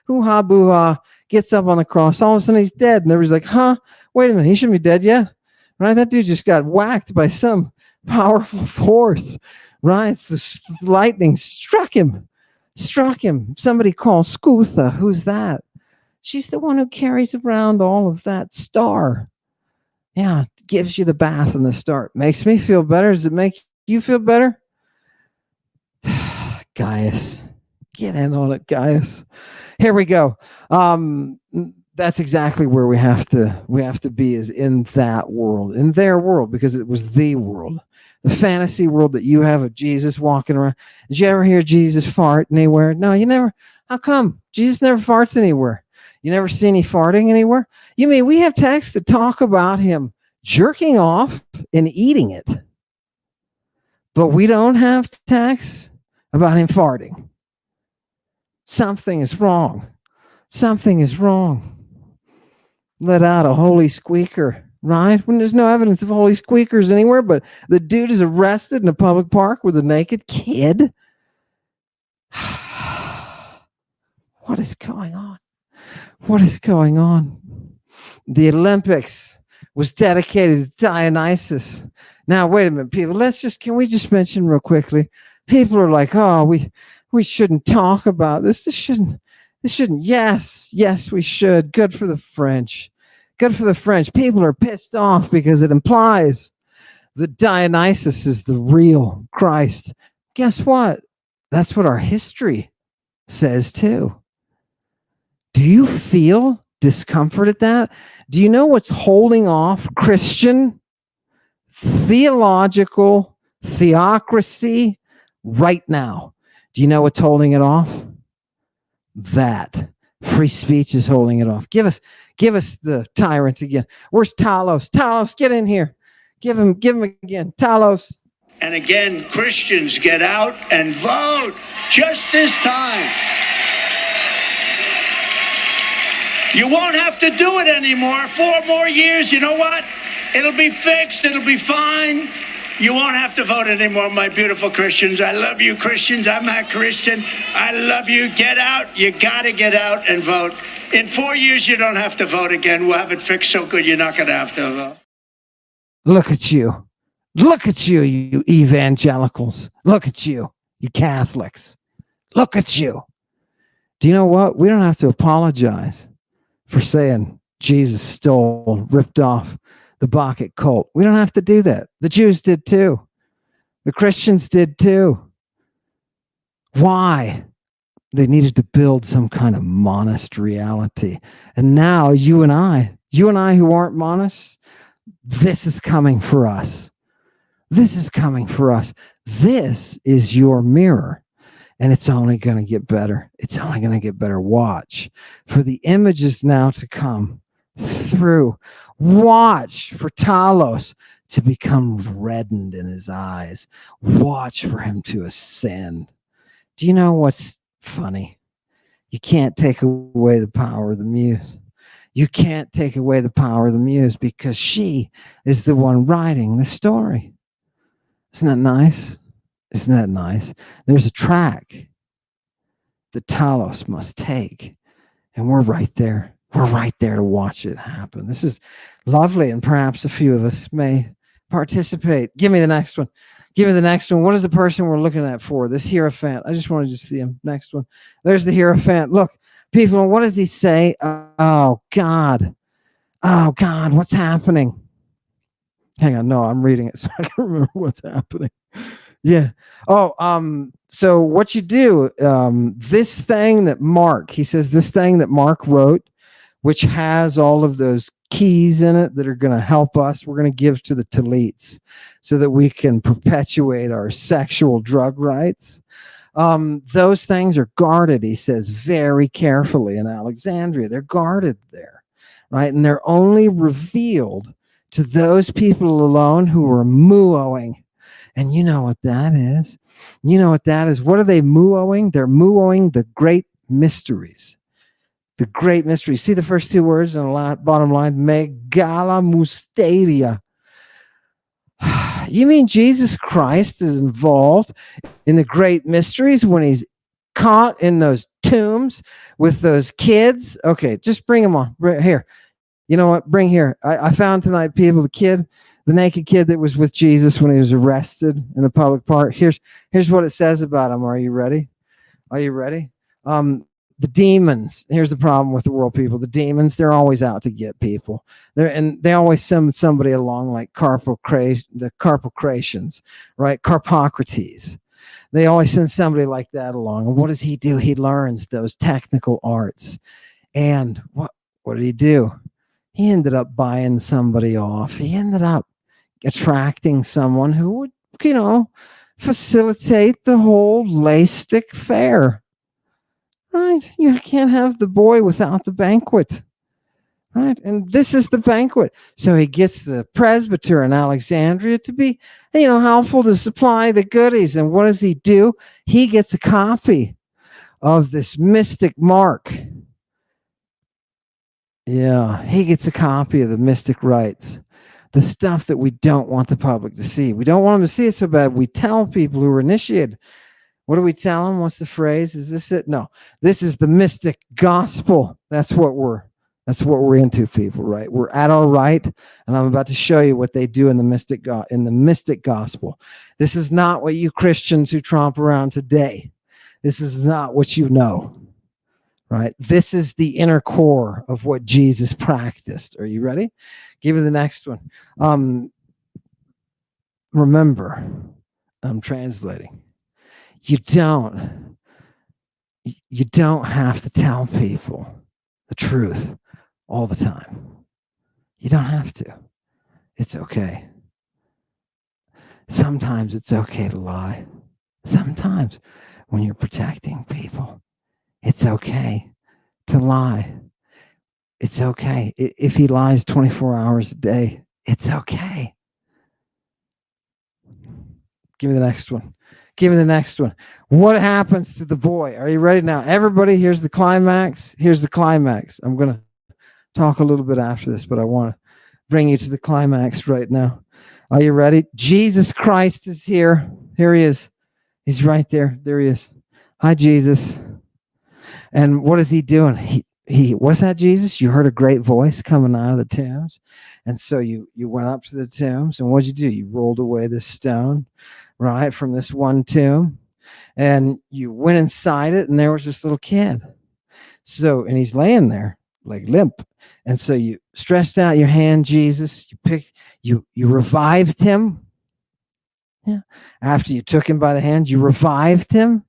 hoo-ha, boo-ha, gets up on the cross, all of a sudden he's dead. And everybody's like, wait a minute, he shouldn't be dead yet. Right? That dude just got whacked by some powerful force. Right? The lightning struck him. Somebody call Skutha. Who's that? She's the one who carries around all of that star. Yeah, gives you the bath and the star. Makes me feel better. Does it make you feel better? Gaius. Get in on it, Gaius. Here we go. That's exactly where we have to be, is in that world, in their world, because it was the world, the fantasy world that you have of Jesus walking around. Did you ever hear Jesus fart anywhere? No, you never. How come? Jesus never farts anywhere. You never see any farting anywhere? You mean we have texts that talk about him jerking off and eating it, but we don't have texts about him farting? Something is wrong. Something is wrong. Let out a holy squeaker, right? When there's no evidence of holy squeakers anywhere, but the dude is arrested in a public park with a naked kid. What is going on? What is going on? The Olympics was dedicated to Dionysus. Now, wait a minute, people. Can we just mention real quickly? People are like, oh, we shouldn't talk about this. This shouldn't. Yes, we should. Good for the French. Good for the French. People are pissed off because it implies that Dionysus is the real Christ. Guess what? That's what our history says too. Do you feel discomfort at that? Do you know what's holding off Christian theological theocracy right now? Do you know what's holding it off? That free speech is holding it off. Give us the tyrant again. Where's Talos? Talos, get in here. Give him again. Talos. And again, Christians, get out and vote just this time. You won't have to do it anymore. 4 more years, you know what? It'll be fixed. It'll be fine. You won't have to vote anymore, my beautiful Christians. I love you, Christians. I'm a Christian. I love you. Get out. You got to get out and vote. In 4 years, you don't have to vote again. We'll have it fixed so good you're not going to have to vote. Look at you. Look at you, you evangelicals. Look at you, you Catholics. Look at you. Do you know what? We don't have to apologize for saying Jesus ripped off the Bacchic cult. We don't have to do that. The Jews did too. The Christians did too. Why? They needed to build some kind of monist reality. And now you and I who aren't monists, this is coming for us. This is coming for us. This is your mirror. And it's only going to get better. It's only going to get better. Watch for the images now to come through. Watch for Talos to become reddened in his eyes. Watch for him to ascend. Do you know what's funny? You can't take away the power of the muse. You can't take away the power of the muse because she is the one writing the story. Isn't that nice? Isn't that nice? There's a track that Talos must take, and we're right there. We're right there to watch it happen. This is lovely, and perhaps a few of us may participate. Give me the next one. Give me the next one. What is the person we're looking at for? This Hierophant. I just wanted to see him. Next one. There's the Hierophant. Look, people, what does he say? Oh, God. Oh, God, what's happening? Hang on. No, I'm reading it so I can remember what's happening. Yeah. Oh, so what you do, this thing that Mark wrote, which has all of those keys in it that are going to help us, we're going to give to the Talites so that we can perpetuate our sexual drug rights. Those things are guarded, he says, very carefully in Alexandria. They're guarded there, right? And they're only revealed to those people alone who are muoing. And you know what that is? You know what that is? What are they muoing? They're muoing the great mysteries. The great mysteries. See the first two words on the bottom line? Megalamusteria. You mean Jesus Christ is involved in the great mysteries when he's caught in those tombs with those kids? Okay, just bring them on. Here. You know what? Bring here. I found tonight, people, the naked kid that was with Jesus when he was arrested in the public park. Here's what it says about him. Are you ready? Are you ready? The demons. Here's the problem with the world, people. The demons, they're always out to get people. They always send somebody along like the Carpocratians, right? Carpocrates. They always send somebody like that along. And what does he do? He learns those technical arts. And what did he do? He ended up buying somebody off. He ended up attracting someone who would, facilitate the whole lay stick fair. Right? You can't have the boy without the banquet. Right? And this is the banquet. So he gets the presbyter in Alexandria to be, helpful to supply the goodies. And what does he do? He gets a copy of this mystic Mark. Yeah, he gets a copy of the mystic rites, the stuff that we don't want the public to see. We don't want them to see it so bad. We tell people who are initiated. What do we tell them? What's the phrase? Is this it? No, this is the mystic gospel. That's what we're into, people, right? We're at our right, and I'm about to show you what they do in the mystic gospel. This is not what you Christians who tromp around today. This is not what you know. Right? This is the inner core of what Jesus practiced. Are you ready? Give me the next one. Remember, I'm translating. You don't have to tell people the truth all the time. You don't have to. It's okay. Sometimes it's okay to lie. Sometimes when you're protecting people, it's okay to lie. It's okay. If he lies 24 hours a day, it's okay. Give me the next one. Give me the next one. What happens to the boy? Are you ready now? Everybody, here's the climax. Here's the climax. I'm going to talk a little bit after this, but I want to bring you to the climax right now. Are you ready? Jesus Christ is here. Here he is. He's right there. There he is. Hi, Jesus. And what is he doing? He what's that, Jesus? You heard a great voice coming out of the tombs. And so you went up to the tombs, and what'd you do? You rolled away this stone, right, from this one tomb, and you went inside it, and there was this little kid. So, and he's laying there like limp. And so you stretched out your hand, Jesus. You revived him. Yeah. After you took him by the hand, you revived him.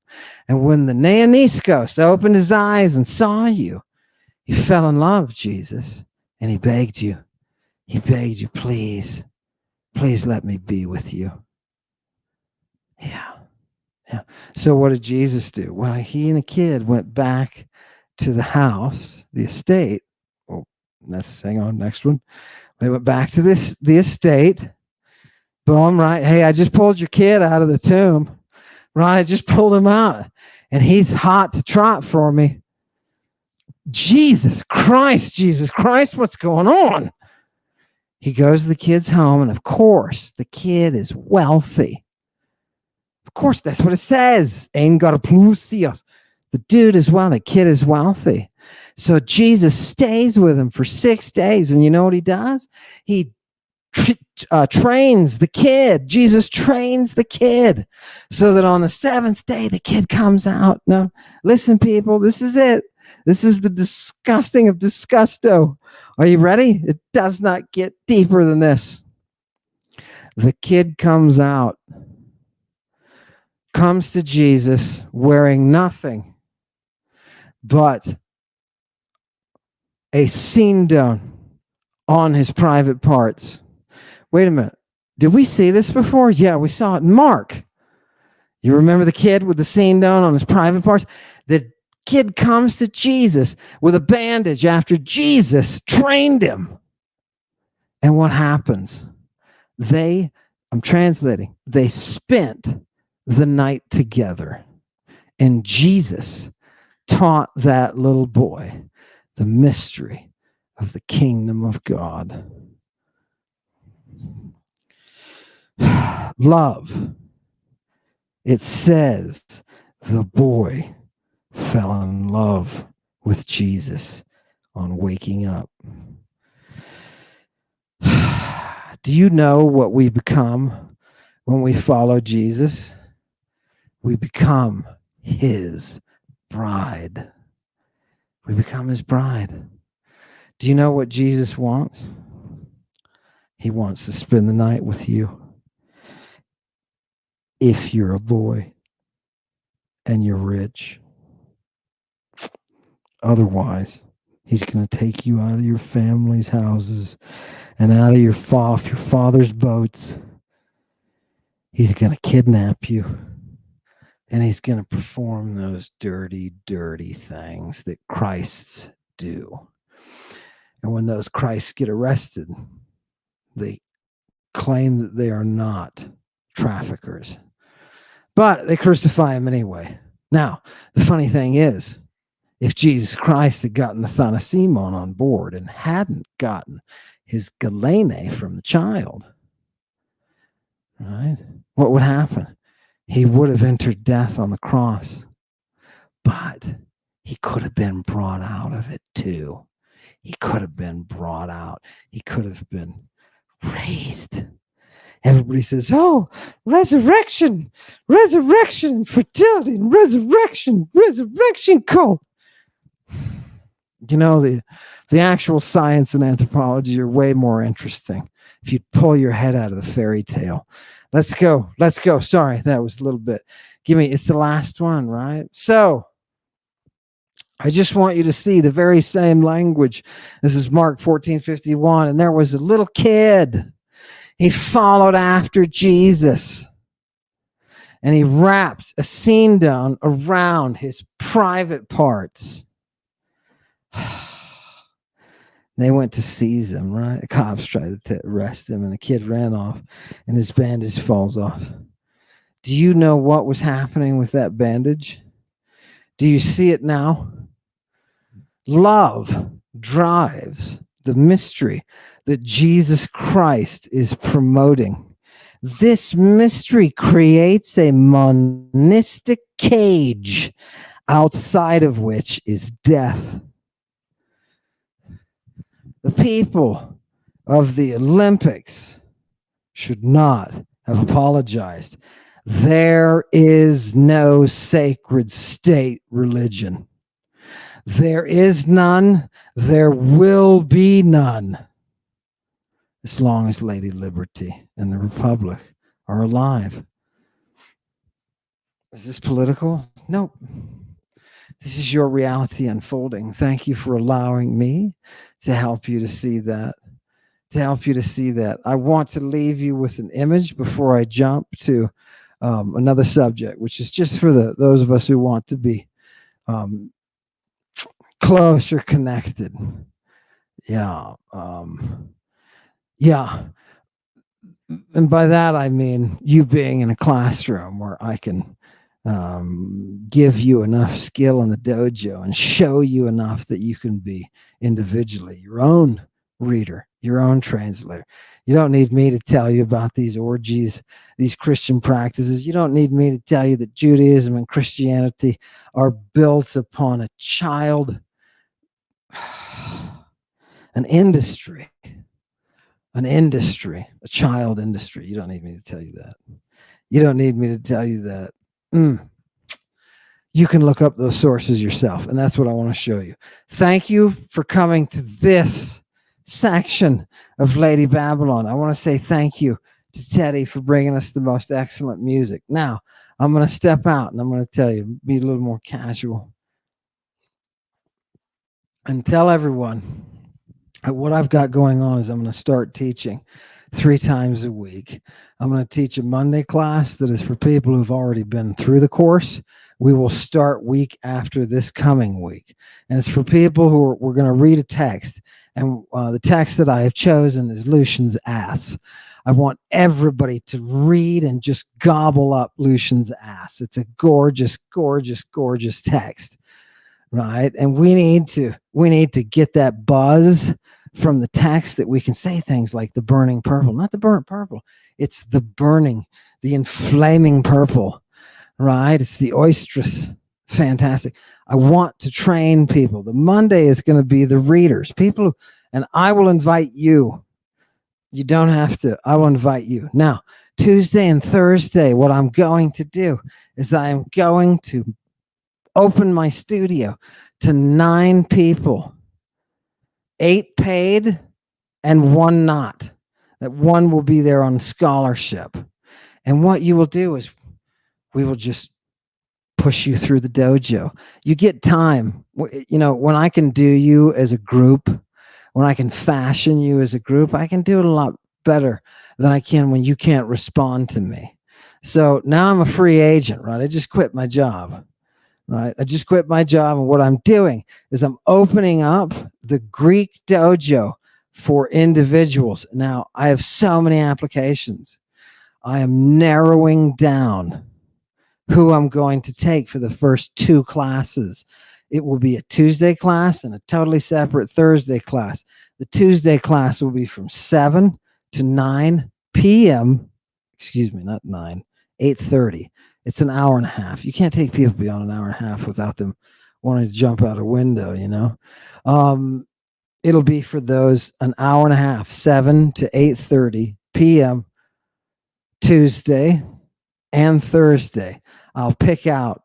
And when the Neoniskos opened his eyes and saw you, he fell in love, Jesus. And he begged you, please let me be with you. Yeah. So what did Jesus do? Well, he and the kid went back to the house, the estate. Oh, hang on, next one. They went back to the estate. Boom, right? Hey, I just pulled your kid out of the tomb. Right? I just pulled him out. And he's hot to trot for me. Jesus Christ, what's going on? He goes to the kid's home, and of course, the kid is wealthy. Of course, that's what it says. Ain't got a plusios. The dude is wealthy. The kid is wealthy. So Jesus stays with him for 6 days. And you know what he does? He trains the kid. Jesus trains the kid so that on the 7th day, the kid comes out. Now, listen, people, this is it. This is the disgusting of disgusto. Are you ready? It does not get deeper than this. The kid comes out, comes to Jesus wearing nothing but a sindon on his private parts. Wait a minute. Did we see this before? Yeah, we saw it in Mark. You remember the kid with the sindon on his private parts? The kid comes to Jesus with a bandage after Jesus trained him. And what happens? I'm translating, they spent the night together. And Jesus taught that little boy the mystery of the kingdom of God. Love. It says the boy fell in love with Jesus on waking up. Do you know what we become when we follow Jesus? We become his bride. We become his bride. Do you know what Jesus wants? He wants to spend the night with you. If you're a boy, and you're rich. Otherwise, he's going to take you out of your family's houses and out of your off your father's boats. He's going to kidnap you. And he's going to perform those dirty, dirty things that Christs do. And when those Christs get arrested, they claim that they are not traffickers. But they crucify him anyway. Now, the funny thing is, if Jesus Christ had gotten the Thanasimon on board and hadn't gotten his Galene from the child, right, what would happen? He would have entered death on the cross, but he could have been brought out of it too. He could have been brought out. He could have been raised. Everybody says, oh, resurrection, resurrection, fertility, and resurrection cult. You know, the actual science and anthropology are way more interesting if you pull your head out of the fairy tale. Let's go. Sorry, that was a little bit. It's the last one, right? So I just want you to see the very same language. This is Mark 14:51. And there was a little kid. He followed after Jesus. And he wrapped a scene down around his private parts. They went to seize him, right? The cops tried to arrest him, and the kid ran off, and his bandage falls off. Do you know what was happening with that bandage? Do you see it now? Love drives the mystery that Jesus Christ is promoting. This mystery creates a monistic cage outside of which is death. The people of the Olympics should not have apologized. There is no sacred state religion. There is none. There will be none. As long as Lady Liberty and the Republic are alive. Is this political? Nope. This is your reality unfolding. Thank you for allowing me to help you to see that. I want to leave you with an image before I jump to another subject, which is just for those of us who want to be closer connected. Yeah. And by that, I mean you being in a classroom where I can give you enough skill in the dojo and show you enough that you can be individually your own reader, your own translator. You don't need me to tell you about these orgies, these Christian practices. You don't need me to tell you that Judaism and Christianity are built upon a child, a child industry. You don't need me to tell you that. You can look up those sources yourself, and that's what I want to show you. Thank you for coming to this section of Lady Babylon. I want to say thank you to Teddy for bringing us the most excellent music. Now, I'm going to step out, and I'm going to tell you, be a little more casual, and tell everyone what I've got going on is I'm going to start teaching 3 times a week. I'm going to teach a Monday class that is for people who've already been through the course. We will start week after this coming week. And it's for people we're going to read a text. And the text that I have chosen is Lucian's ass. I want everybody to read and just gobble up Lucian's ass. It's a gorgeous, gorgeous, gorgeous text, right? And we need to get that buzz from the text that we can say things like the burning purple, not the burnt purple. It's the burning, the inflaming purple, right? It's the oysters. Fantastic. I want to train people. The Monday is going to be the readers, people, and I will invite you. You don't have to. I will invite you. Now, Tuesday and Thursday, what I'm going to do is I am going to open my studio to 9 people, 8 paid and 1 not. That 1 will be there on scholarship. And what you will do is we will just push you through the dojo. You get time. When I can do you as a group, when I can fashion you as a group, I can do it a lot better than I can when you can't respond to me. So now I'm a free agent, right? I just quit my job, right? I just quit my job. And what I'm doing is I'm opening up the Greek dojo for individuals. Now, I have so many applications. I am narrowing down who I'm going to take for the first 2 classes. It will be a Tuesday class and a totally separate Thursday class. The Tuesday class will be from 7 to 9 p.m. Excuse me, not 9, 8:30. It's an hour and a half. You can't take people beyond an hour and a half without them wanting to jump out a window, It'll be for those an hour and a half, 7 to 8:30 p.m. Tuesday and Thursday. I'll pick out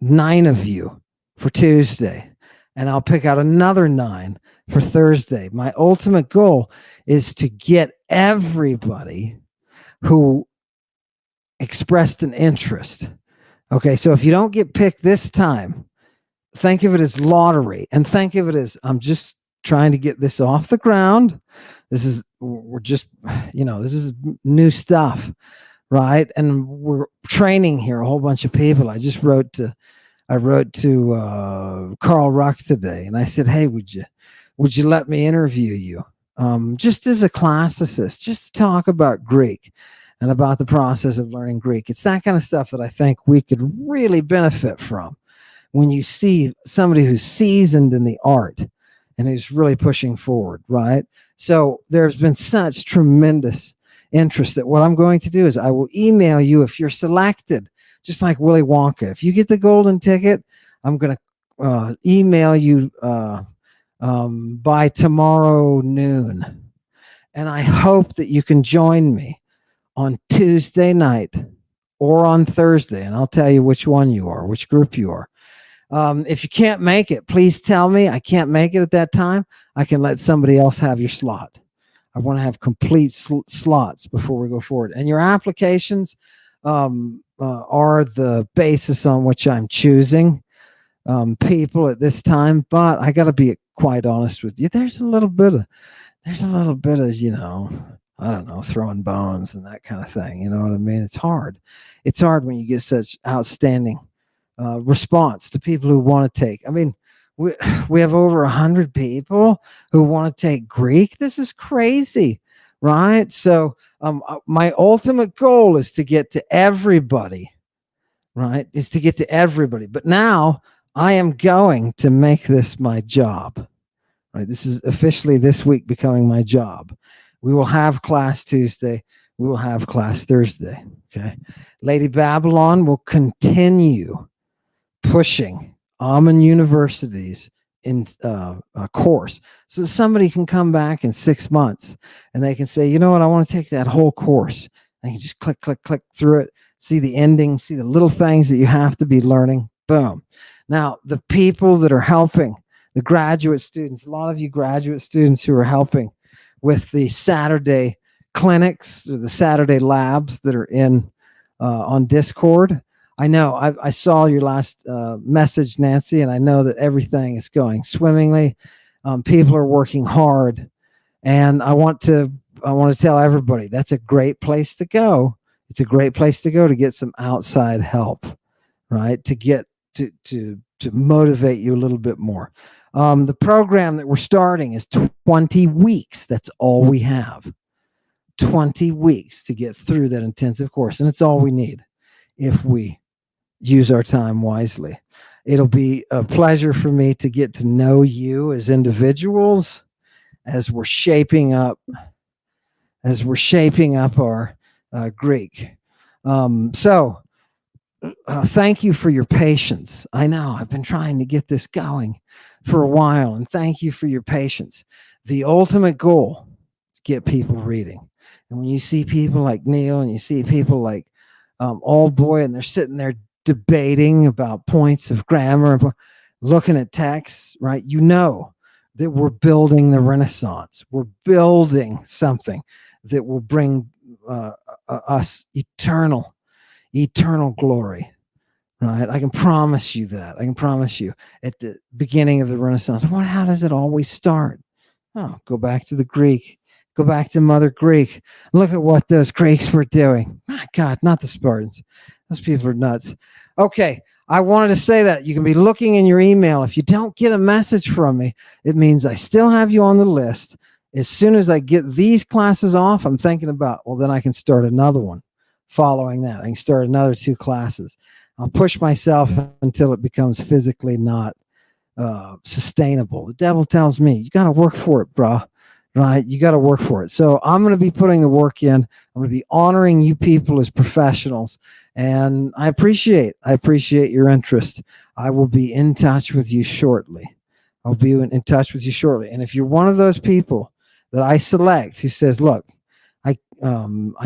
9 of you for Tuesday, and I'll pick out another 9 for Thursday. My ultimate goal is to get everybody who expressed an interest. Okay, so if you don't get picked this time, think of it as lottery, and think of it as I'm just trying to get this off the ground. We're just, this is new stuff, right? And we're training here a whole bunch of people. I wrote to Carl Ruck today, and I said, hey, would you let me interview you, just as a classicist, just to talk about Greek and about the process of learning Greek. It's that kind of stuff that I think we could really benefit from when you see somebody who's seasoned in the art and who's really pushing forward, right? So there's been such tremendous interest that what I'm going to do is I will email you if you're selected, just like Willy Wonka. If you get the golden ticket, I'm going to email you by tomorrow noon. And I hope that you can join me on Tuesday night or on Thursday, and I'll tell you which one you are, which group you are. If you can't make it, please tell me. I can't make it at that time. I can let somebody else have your slot. I want to have complete slots before we go forward. And your applications are the basis on which I'm choosing people at this time. But I got to be quite honest with you. There's a little bit of, I don't know, throwing bones and that kind of thing. You know what I mean? It's hard. It's hard when you get such outstanding response to people who want to take. I mean, we have over 100 people who want to take Greek. This is crazy, right? So my ultimate goal is to get to everybody, right? Is to get to everybody. But now I am going to make this my job, right? This is officially this week becoming my job. We will have class Tuesday. We will have class Thursday. Okay. Lady Babylon will continue pushing Almond University's in course, so somebody can come back in 6 months and they can say, you know what, I want to take that whole course. They can just click through it, see the ending, see the little things that you have to be learning. Boom. Now, the people that are helping, the graduate students, a lot of you graduate students who are helping with the Saturday clinics or the Saturday labs that are in on Discord. I know I saw your last message, Nancy, and I know that everything is going swimmingly. People are working hard, and I want to tell everybody that's a great place to go. It's a great place to go to get some outside help, right? To get to motivate you a little bit more. The program that we're starting is 20 weeks. That's all we have. 20 weeks to get through that intensive course, and it's all we need if we use our time wisely. It'll be a pleasure for me to get to know you as individuals as we're shaping up our Greek. Thank you for your patience. I know I've been trying to get this going for a while, and thank you for your patience. The ultimate goal is to get people reading. And when you see people like Neil and you see people like Old Boy, and they're sitting there debating about points of grammar and looking at texts, right? You know that we're building the Renaissance. We're building something that will bring us eternal glory, right? I can promise you that. I can promise you at the beginning of the Renaissance. How does it always start? Oh, go back to the Greek. Go back to Mother Greek. Look at what those Greeks were doing. My God, not the Spartans. Those people are nuts. Okay, I wanted to say that. You can be looking in your email. If you don't get a message from me, it means I still have you on the list. As soon as I get these classes off, I'm thinking about, well, then I can start another one following that. I can start another 2 classes. I'll push myself until it becomes physically not sustainable. The devil tells me, you got to work for it, bro. Right? You got to work for it. So I'm going to be putting the work in. I'm going to be honoring you people as professionals. And I appreciate your interest. I will be in touch with you shortly. I'll be in touch with you shortly. And if you're one of those people that I select who says, look, I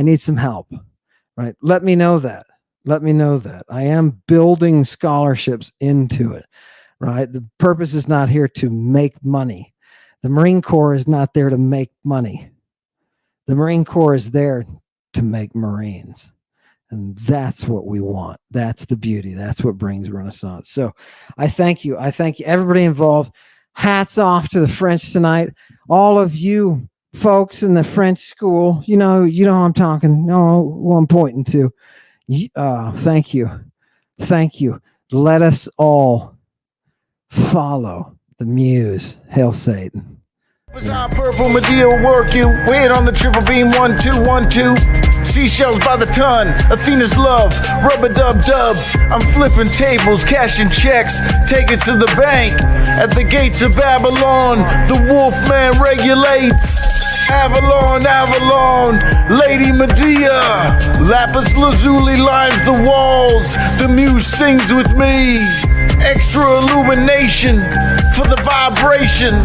need some help, right? Let me know that. Let me know that. I am building scholarships into it, right? The purpose is not here to make money. The Marine Corps is not there to make money. The Marine Corps is there to make Marines. And that's what we want. That's the beauty. That's what brings Renaissance. So I thank you. I thank you, everybody involved. Hats off to the French tonight. All of you folks in the French school, you know who I'm talking, who I'm pointing to. Thank you. Thank you. Let us all follow the muse. Hail Satan. Bizarre purple, Medea will work you. Wait on the triple beam, 1, 2, 1, 2. Seashells by the ton, Athena's love, rub-a-dub-dub. I'm flipping tables, cashing checks, take it to the bank. At the gates of Babylon, the wolfman regulates. Avalon, Avalon, Lady Medea. Lapis lazuli lines the walls, the muse sings with me. Extra illumination for the vibration.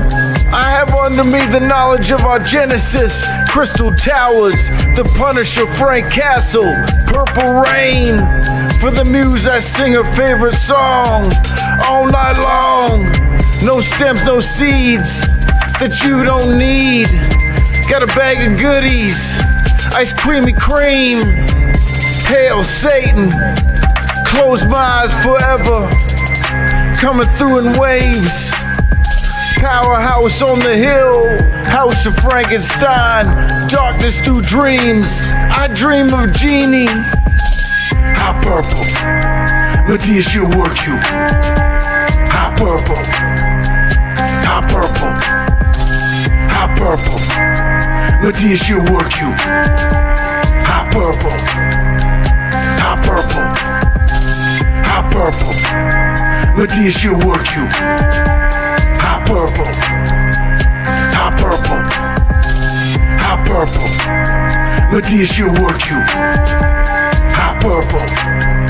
I have under me the knowledge of our Genesis, Crystal Towers, the Punisher, Frank Castle, Purple Rain. For the muse I sing her favorite song all night long. No stems, no seeds that you don't need. Got a bag of goodies, ice creamy cream. Hail Satan, close my eyes forever. Coming through in waves. Powerhouse on the hill, House of Frankenstein, darkness through dreams. I dream of Genie. Hot purple, Medea, she'll work you. Hot purple, hot purple, hot purple, Medea, she'll work you. Hot purple, hot purple, hot purple, Medea, she'll work you. Hot purple, hot purple, hot purple, Medea, she'll work you. Hot purple.